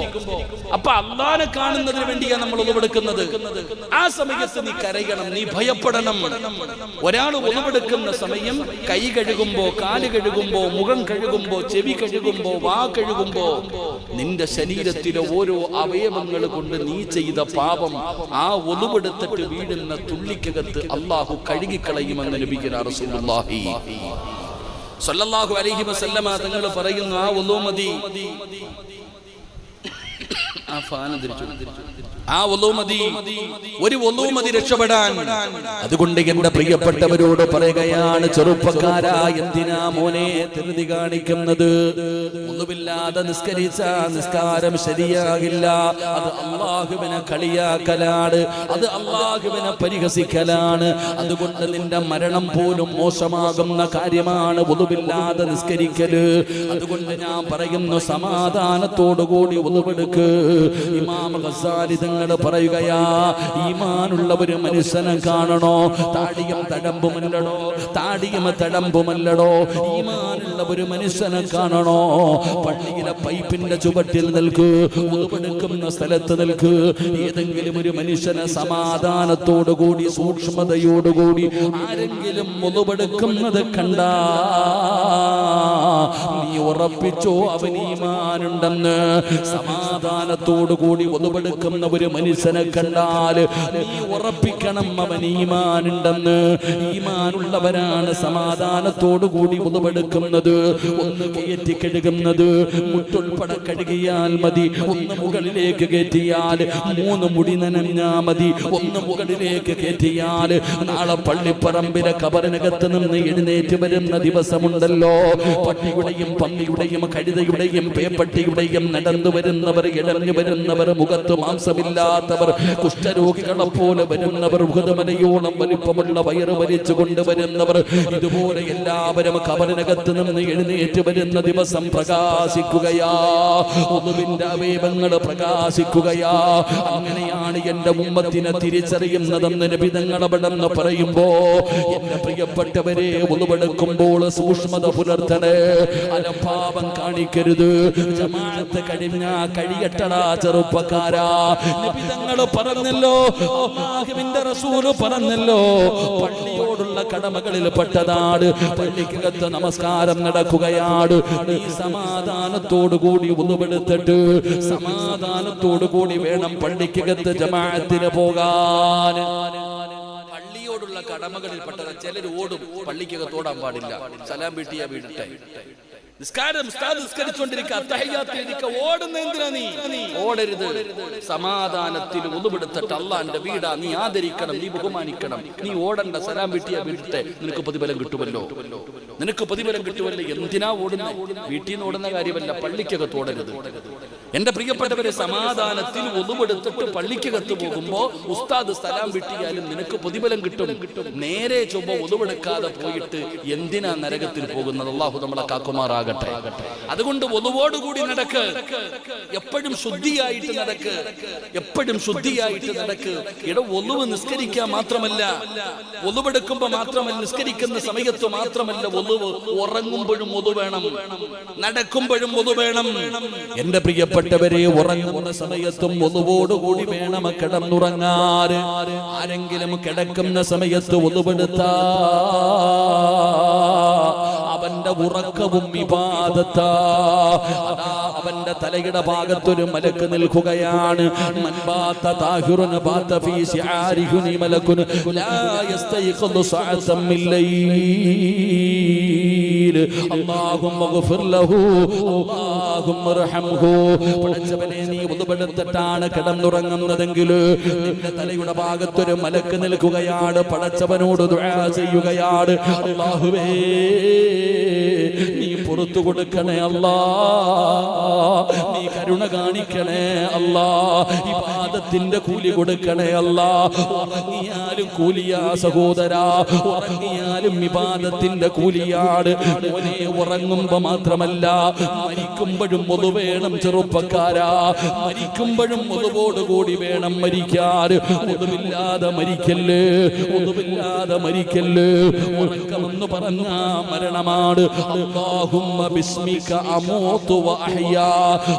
അപ്പൊ അള്ളാഹനെ കാണുന്നതിന് വേണ്ടിയാണ് നമ്മൾ ഒളുവെടുക്കുന്നത്. ആ സമയത്ത് നീ കരയണം, നീ ഭയപ്പെടണം. ഒരാൾ ഒളുവെടുക്കുന്ന സമയം കൈ കഴുകുമ്പോ, കാല് കഴുകുമ്പോ, മുഖം കഴുകുമ്പോ, ചെവി കഴുകുമ്പോ, വാ കഴുകുമ്പോ നിന്റെ ശരീരത്തിലെ ഓരോ അവയവങ്ങൾ കൊണ്ട് നീ ചെയ്ത പാപം ആ ഒളുവെടുത്തിട്ട് വീഴുന്ന തുള്ളിക്കകത്ത് അള്ളാഹു കഴുകിക്കളയുമെന്ന് നബിയുനാ റസൂലുള്ളാഹി സല്ലല്ലാഹു അലൈഹി വസല്ലമ തങ്ങൾ പറയുന്നു, ആ ഒളു മതി. ആ ഫാൻ തിരിച്ചു. ആ ഒളു മതി, ഒരു ഒളു മതി രക്ഷപ്പെടാൻ. അതുകൊണ്ട് എന്റെ പ്രിയപ്പെട്ടവരോട് പറയുകയാണ്, ചെറുപ്പക്കാരാ, എന്തിനാ മോനെ ധൃതി കാണിക്കുന്നത്? ഒന്നുമില്ലാതെ നിസ്കരിച്ച നിസ്കാരം ശരിയാകില്ല. അത് അള്ളാഹുവിനെ കളിയാക്കലാണ്, അത് അള്ളാഹുവിനെ പരിഹസിക്കലാണ്. അതുകൊണ്ട് നിന്റെ മരണം പോലും മോശമാകുന്ന കാര്യമാണ് ഒന്നുമില്ലാതെ നിസ്കരിക്കല്. അതുകൊണ്ട് ഞാൻ പറയുന്നു, സമാധാനത്തോടുകൂടി ഒന്നുമെടുക്ക്. ഇമാം ഗസാലി തങ്ങൾ പറയുകയാ, ഈമാനുള്ള ഒരു മനുഷ്യനെ കാണണോ? താടിയും തടമ്പുമല്ലടോ, താടിയും തടമ്പുമല്ലടോ. ഈമാനുള്ള ഒരു മനുഷ്യനെ കാണണോ? പള്ളിയിലെ പൈപ്പിന്റെ ചുവട്ടിൽ നിൽക്ക്, ഒതുവെടുക്കുന്ന സ്ഥലത്ത് നിൽക്ക്. ഏതെങ്കിലും ഒരു മനുഷ്യനെ സമാധാനത്തോടുകൂടി സൂക്ഷ്മതയോടുകൂടി ആരെങ്കിലും ഒതുവെടുക്കുന്നത് കണ്ടാ നീ ഉറപ്പിച്ചോ അവൻ ഈമാനുണ്ടെന്ന്. സമാധാനത്തോടുകൂടി ഒതുവെടുക്കുന്ന ഒരു മനുഷ്യനെ കണ്ടാൽ നീ ഉറപ്പിക്കണം അവൻ ഈമാനുണ്ടെന്ന്. ഈമാനുള്ളവരാണ് സമാധാനത്തോടുകൂടി ഒതുവെടുക്കുന്നത്. ഒന്ന് കയറ്റി കഴുകുന്നത്, മുട്ടുൾപ്പെടെ കഴുകിയാൽ മതി. ഒന്ന് മുകളിലേക്ക് കയറ്റിയാൽ 3 മുടി നനഞ്ഞാ മതി. ഒന്ന് മുകളിലേക്ക് കയറ്റിയാൽ നാളെ പള്ളിപ്പറമ്പിലെ ഖബറിനകത്ത് നിന്ന് എഴുന്നേറ്റ് വരുന്ന ദിവസമുണ്ടല്ലോ. പട്ടിയുടെയും പന്നിയുടെയും കഴുതയുടെയും പേപ്പട്ടിയുടെയും നടന്നു വരുന്നവർ, ഇടഞ്ഞു വരുന്നവർ, മുഖത്ത് മാംസമില്ലാത്തവർ, കുഷ്ഠരോഗികളെ പോലെ വരുന്നവർ, ഉഹുദമലയോളം വലിപ്പമുള്ള വയറ് വലിച്ചു കൊണ്ടുവരുന്നവർ, ഇതുപോലെ എല്ലാവരും ഖബറിനകത്ത് നിന്ന് എഴുന്നേറ്റ് വരുന്ന ദിവസം പ്രകാശിക്കുകയാ. ഒന്നുവിന്റെ അവയവങ്ങൾ പ്രകാശിക്കുകയാ. അങ്ങനെയാണ് എന്റെ ഉമ്മത്തിനെ തിരിച്ചറിയുന്നതെന്ന് നബി തങ്ങൾ അവിടെന്ന് പറയുമ്പോ, എന്റെ പ്രിയപ്പെട്ടവരെ, ഒന്നുവെടുക്കുമ്പോൾ സൂക്ഷ്മത പുലർത്തണേ. അലംഭാവം കാണിക്കരുത്. ജമാഅത്ത് കഴിഞ്ഞാ കഴിയട്ടടാ ചെറുപ്പക്കാരാ. നബി തങ്ങൾ പറഞ്ഞല്ലോ, അല്ലാഹുവിന്റെ റസൂൽ പറഞ്ഞല്ലോ, പള്ളിയോടുള്ള കടമകളിൽ പെട്ടതാണ് പള്ളിക്കകത്ത് നമസ്കാരം നടക്കുകയാണ്. നീ സമാധാനത്തോടുകൂടി ഒന്നുവെടുത്തിട്ട് സമാധാനത്തോടുകൂടി വേണം പള്ളിക്കകത്ത് ജമാഅത്തിന് പോകാൻ. പള്ളിയോടുള്ള കടമകളിൽപ്പെട്ടത്. ചിലർ ഓടും, പള്ളിക്കകത്ത് ഓടാൻ പാടില്ല, സലാം വീട്ടിയാ വീടട്ടെ. നിസ്കാരം ഓടുന്ന എന്തിനാ നീ? ഓടരുത്. സമാധാനത്തിൽ ഉളുവെടുത്തിട്ട് അള്ളാന്റെ വീടാ, നീ ആദരിക്കണം, നീ ബഹുമാനിക്കണം. നീ ഓടണ്ട, സലാം വീട്ടിയാ വീടട്ടെ, നിനക്ക് പ്രതിഫലം കിട്ടുമല്ലോ, നിനക്ക് പ്രതിഫലം കിട്ടുമല്ലോ. എന്തിനാ ഓടുന്ന? വീട്ടിൽ നിന്ന് ഓടുന്ന കാര്യമല്ല, പള്ളിക്കകത്ത് ഓടരുത്. എന്റെ പ്രിയപ്പെട്ടവരെ, സമാധാനത്തിൽ ഉളുവെടുത്തിട്ട് പള്ളിക്കകത്ത് പോകുമ്പോ ഉസ്താദ് സലാം വിട്ടിയാലും നിനക്ക് പ്രതിഫലം കിട്ടും. നേരെ ചൊവ്വ ഉളുവെടുക്കാതെ പോയിട്ട് എന്തിനാ നരകത്തിൽ പോകുന്നത്? അല്ലാഹു നമ്മളെ കാക്കുമാറാകട്ടെ. അതുകൊണ്ട് ഒന്നുവോടുകൂടി നടക്ക്, എപ്പോഴും ശുദ്ധിയായിട്ട് നടക്ക്, എപ്പോഴും ശുദ്ധിയായിട്ട് നടക്ക്. ഒന്നുവ് നിസ്കരിക്കാൻ മാത്രമല്ല, ഒന്നുവെടുക്കുമ്പോ മാത്രമല്ല, നിസ്കരിക്കുന്ന സമയത്ത് മാത്രമല്ല ഒന്നുവ്, ഉറങ്ങുമ്പോഴും ഒന്നു വേണം, നടക്കുമ്പോഴും ഒന്നു വേണം. എന്റെ പ്രിയപ്പെട്ടവരെ, ഉറങ്ങുന്ന സമയത്തും ഒന്നുവോടുകൂടി വേണം കിടന്നുറങ്ങാൻ. ആരെങ്കിലും കിടക്കുന്ന സമയത്ത് ഒന്നുവെടുത്താ അവന്റെ ഉറക്കവും ഇബാദത്താ. അവന്റെ തലയുടെ ഭാഗത്തൊരു മലക്ക് നിൽക്കുകയാണ്. മൻബാത താഹിറുൻ ബാത ഫീ ശിആരിഹി മലകുൻ ലാ യസ്തൈഖദു സഅതൻ മിൻ ലൈൽ അല്ലാഹുമ്മ ഗഫിർ ലഹു അല്ലാഹുമ്മ റഹംഹു. പടച്ചവനെ, നീ ഉദുബെടുത്തിട്ടാണ് കിടന്നുറങ്ങുന്നതെങ്കിൽ നിന്റെ തലയുടെ ഭാഗത്തൊരു മലക്ക് നിൽക്കുകയാണ്, പടച്ചവനോട് ദുആ ചെയ്യുകയാണ്, അല്ലാഹുവേ നീ പുറത്തു കൊടുക്കണേ അല്ലാ, നീ കരുണ കാണിക്കണേ അല്ലാ, ഇബാദത്തിന്റെ കൂലി കൊടുക്കണേ അല്ലാ. ഉറങ്ങിയാലും കൂലിയാ സഹോദരാ, ഉറങ്ങിയാലും ഇബാദത്തിന്റെ കൂലിയാണ്. മോനെ, ഉറങ്ങുമ്പോ മാത്രമല്ല, മരിക്കുമ്പോഴും ഒതു വേണം ചെറുപ്പക്കാരാ, മരിക്കുമ്പോഴും ഒതുവോടുകൂടി വേണം മരിക്കാൻ. ഒതുവില്ലാതെ മരിക്കല്ലേ, ഒതുവില്ലാതെ മരിക്കല്ലേ. ഉറക്കമെന്ന് പറഞ്ഞാ മരണമാണ്. അല്ലാഹുമ്മ ബിസ്മിക അമൂതു വ അഹ്യാ.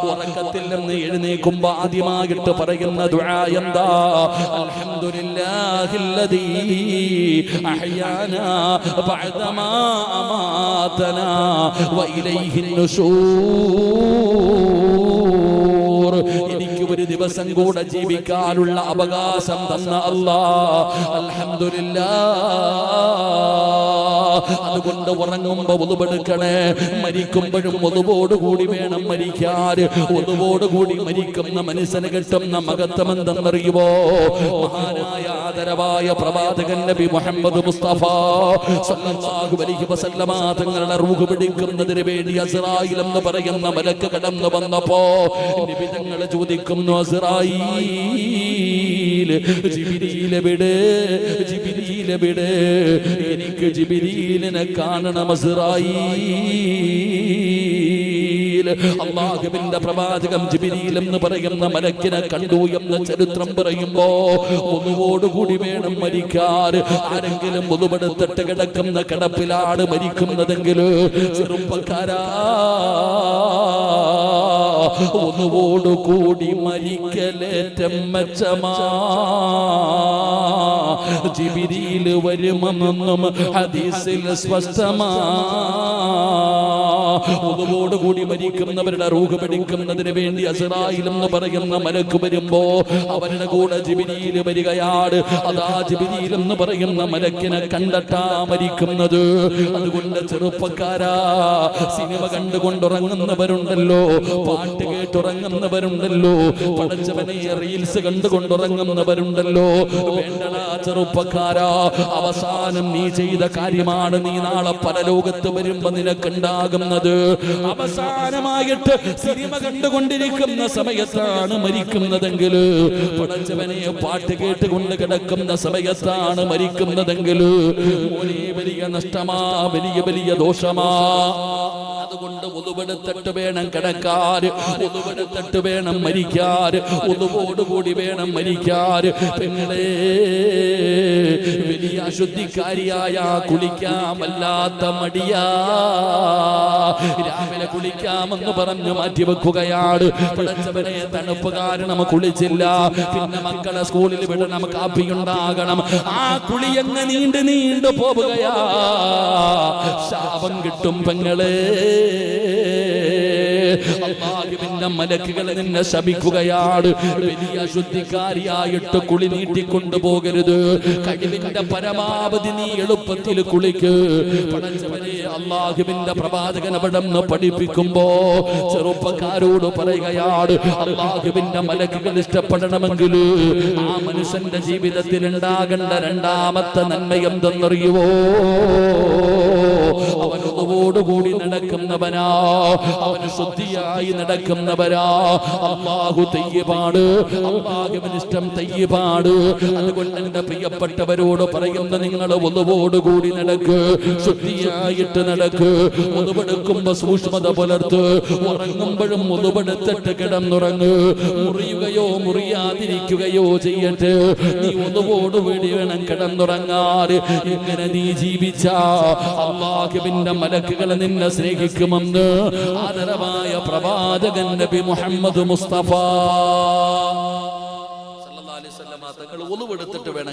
ഉറക്കത്തിൽ നിന്ന് എഴുന്നേൽക്കുമ്പോൾ ആദ്യമായിട്ട് പറയുന്ന ദുആ എന്താ? അൽഹംദുലില്ലാഹില്ലദീ അഹ്യാനാ ബഅദമാ അമാതനാ വ ഇലൈഹിൻ നുശൂർ. എനിക്ക് ഒരു ദിവസം കൂടെ ജീവിക്കാനുള്ള അവകാശം തന്ന അല്ലാഹ്, അൽഹംദുലില്ലാഹ്. അതുകൊണ്ട് ഉറങ്ങുമ്പോ ഒതുവെടുക്കണേ, മരിക്കുമ്പോഴും ഒതുവോടുകൂടി വേണം മരിക്കാൻ. ഒതുവോടുകൂടി മരിക്കുന്ന മനുഷ്യന് കിട്ടുന്ന മഹത്വം എന്തെന്നറിയുമോ? മഹാനായ ആദരവായ പ്രവാചകൻ നബി മുഹമ്മദ് മുസ്തഫ സല്ലല്ലാഹു അലൈഹി വസല്ലമ തങ്ങളുടെ റൂഹ് പിടിക്കുന്നതിന് വേണ്ടി അസ്റായിൽ എന്ന് പറയുന്ന മലക്ക് കടന്നു വന്നപ്പോ നബി തങ്ങൾ ചോദിക്കുന്നു, അസ്റായിൽ, ജിബ്രീൽ എവിടെ? ജിബ്രീൽ എവിടെ? എനിക്ക് ജിബ്രീലിനെ കാണണം അസ്റായിൽ. അല്ലാഹുവിന്റെ പ്രവാചകം ജിബ്രീൽ എന്ന് പറയുന്ന മലക്കിനെ കണ്ടു എന്ന് ചരിത്രം പറയുമ്പോ ഒന്നുവോടുകൂടി വേണം മരിക്കാൻ. ആരെങ്കിലും ഒന്നുപെടുത്തിട്ട് കിടക്കുന്ന കിടപ്പിലാണ് മരിക്കുന്നതെങ്കിൽ ചെറുപ്പക്കാരാ, ഒന്നുവോടുകൂടി മരിക്കലേറ്റം മെച്ചമാ. ജിബ്രീൽ വരുമെന്നും ഹദീസിൽ സ്പഷ്ടമാ. ഒന്നുവോടുകൂടി മരിക്കുന്നവരുടെ റൂഹ് പിടിക്കുന്നതിന് വേണ്ടി അസ്റായിൽ എന്ന് പറയുന്ന മലക്ക് വരുമ്പോ അവരുടെ കൂടെ ജിബ്രീൽ വരികയാണ്. അതാ ജിബ്രീൽ എന്ന് പറയുന്ന മലക്കിനെ കണ്ടിട്ടാ മരിക്കുന്നത്. അതുകൊണ്ട് ചെറുപ്പക്കാരാ, സിനിമ കണ്ടുകൊണ്ടുറങ്ങുന്നവരുണ്ടല്ലോ, പാട്ട് കേട്ടുറങ്ങുന്നവരുണ്ടല്ലോ, പടച്ചവനെ റീൽസ് കണ്ടുകൊണ്ടുറങ്ങുന്നവരുണ്ടല്ലോ. വേണ്ടടാ ചെറുപ്പക്കാരാ, അവസാനം നീ ചെയ്ത കാര്യമാണ് നീ നാളെ പരലോകത്ത് വരുമ്പോ നിനക്കുണ്ടാകുന്നത്. അവസാനമായിട്ട് സിനിമ കണ്ടുകൊണ്ടിരിക്കുന്ന സമയത്താണ് മരിക്കുന്നതെങ്കിൽ, പടച്ചവനെ പാട്ട് കേട്ടുകൊണ്ട് കിടക്കുന്ന സമയത്താണ് മരിക്കുന്നതെങ്കിൽ, വലിയ നഷ്ടമാ, വലിയ വലിയ ദോഷമാ. അതുകൊണ്ട് ഒതുവെടുത്തിട്ട് വേണം കിടക്കാൻ, ഒതുവെടുത്തിട്ട് വേണം മരിക്കാൻ, ഒതുവോടുകൂടി വേണം മരിക്കാൻ. പെങ്ങളെ, വലിയ അശുദ്ധിക്കാരിയായ കുളിക്കാൻ വല്ലാത്ത മടിയാ. രാവിലെ കുളിക്കാമെന്ന് പറഞ്ഞു മാറ്റിവെക്കുകയാണ്. പടച്ചവനെ, തണുപ്പ് കാരണം കുളിച്ചില്ല. പിന്നെ മക്കളെ സ്കൂളിൽ വിടണം, കാപ്പിയുണ്ടാകണം. ആ കുളി അങ്ങ് നീണ്ടു നീണ്ടു പോവുകയാ. ശാപം കിട്ടും പെങ്ങളെ. അല്ലാഹുവിന്റെ മലക്കുകൾ നിന്നെ ശപിക്കുകയാണ്. വലിയ അശുദ്ധിക്കാരിയായിട്ട് കുളി നീട്ടിക്കൊണ്ടുപോകരുത്. കഴിവിന്റെ പരമാവധി നീ എളുപ്പത്തിൽ കുളിക്ക്. പടച്ചവനെ, അല്ലാഹുവിന്റെ പ്രവാചകൻ അവിടുന്ന് പഠിപ്പിക്കുമ്പോ ചെറുപ്പക്കാരോട് പറയുകയാണ്, അല്ലാഹുവിന്റെ മലക്കുകൾ ഇഷ്ടപ്പെടണമെങ്കിൽ ആ മനുഷ്യന്റെ ജീവിതത്തിൽ ഉണ്ടാകേണ്ട രണ്ടാമത്തെ നന്മ എന്തെന്നറിയുവോ? അവനോടുകൂടി നടക്കുന്നവനാ, അവന് ശുദ്ധിയായി നടക്കുന്നവരാ. അല്ലാഹു തയ്യിബാണ്, അല്ലാഹുവിന് ഇഷ്ടം തയ്യിബാണ്. അതുകൊണ്ട് എന്റെ പ്രിയപ്പെട്ടവരോട് പറയുന്ന, നിങ്ങൾ ഒന്നുകൂടി നടക്ക്, ശുദ്ധിയായിട്ട് നടക്ക്. ഒന്നുപെടുക്കുമ്പോ സൂക്ഷ്മത പുലർത്ത്. ഉറങ്ങുമ്പോഴും ഒന്നുപെടുത്തിട്ട് കിടന്നുറങ്ങ്. മുറിയുകയോ മുറിയാതിരിക്കുകയോ ചെയ്യട്ടെ, നീ ഒന്നുകൂടി വേണം കിടന്നുറങ്ങാറ്. ഇങ്ങനെ നീ ജീവിച്ച അല്ലാഹുവിന്റെ മലക്കുകൾ നിന്നെ സ്നേഹിക്കുമെന്ന് ആദരവായ പ്രവാചകൻ നബി മുഹമ്മദ് മുസ്തഫ സല്ലല്ലാഹു അലൈഹി വസല്ലം തങ്ങൾ ഒന്നുപെടുത്തിട്ട് വേണം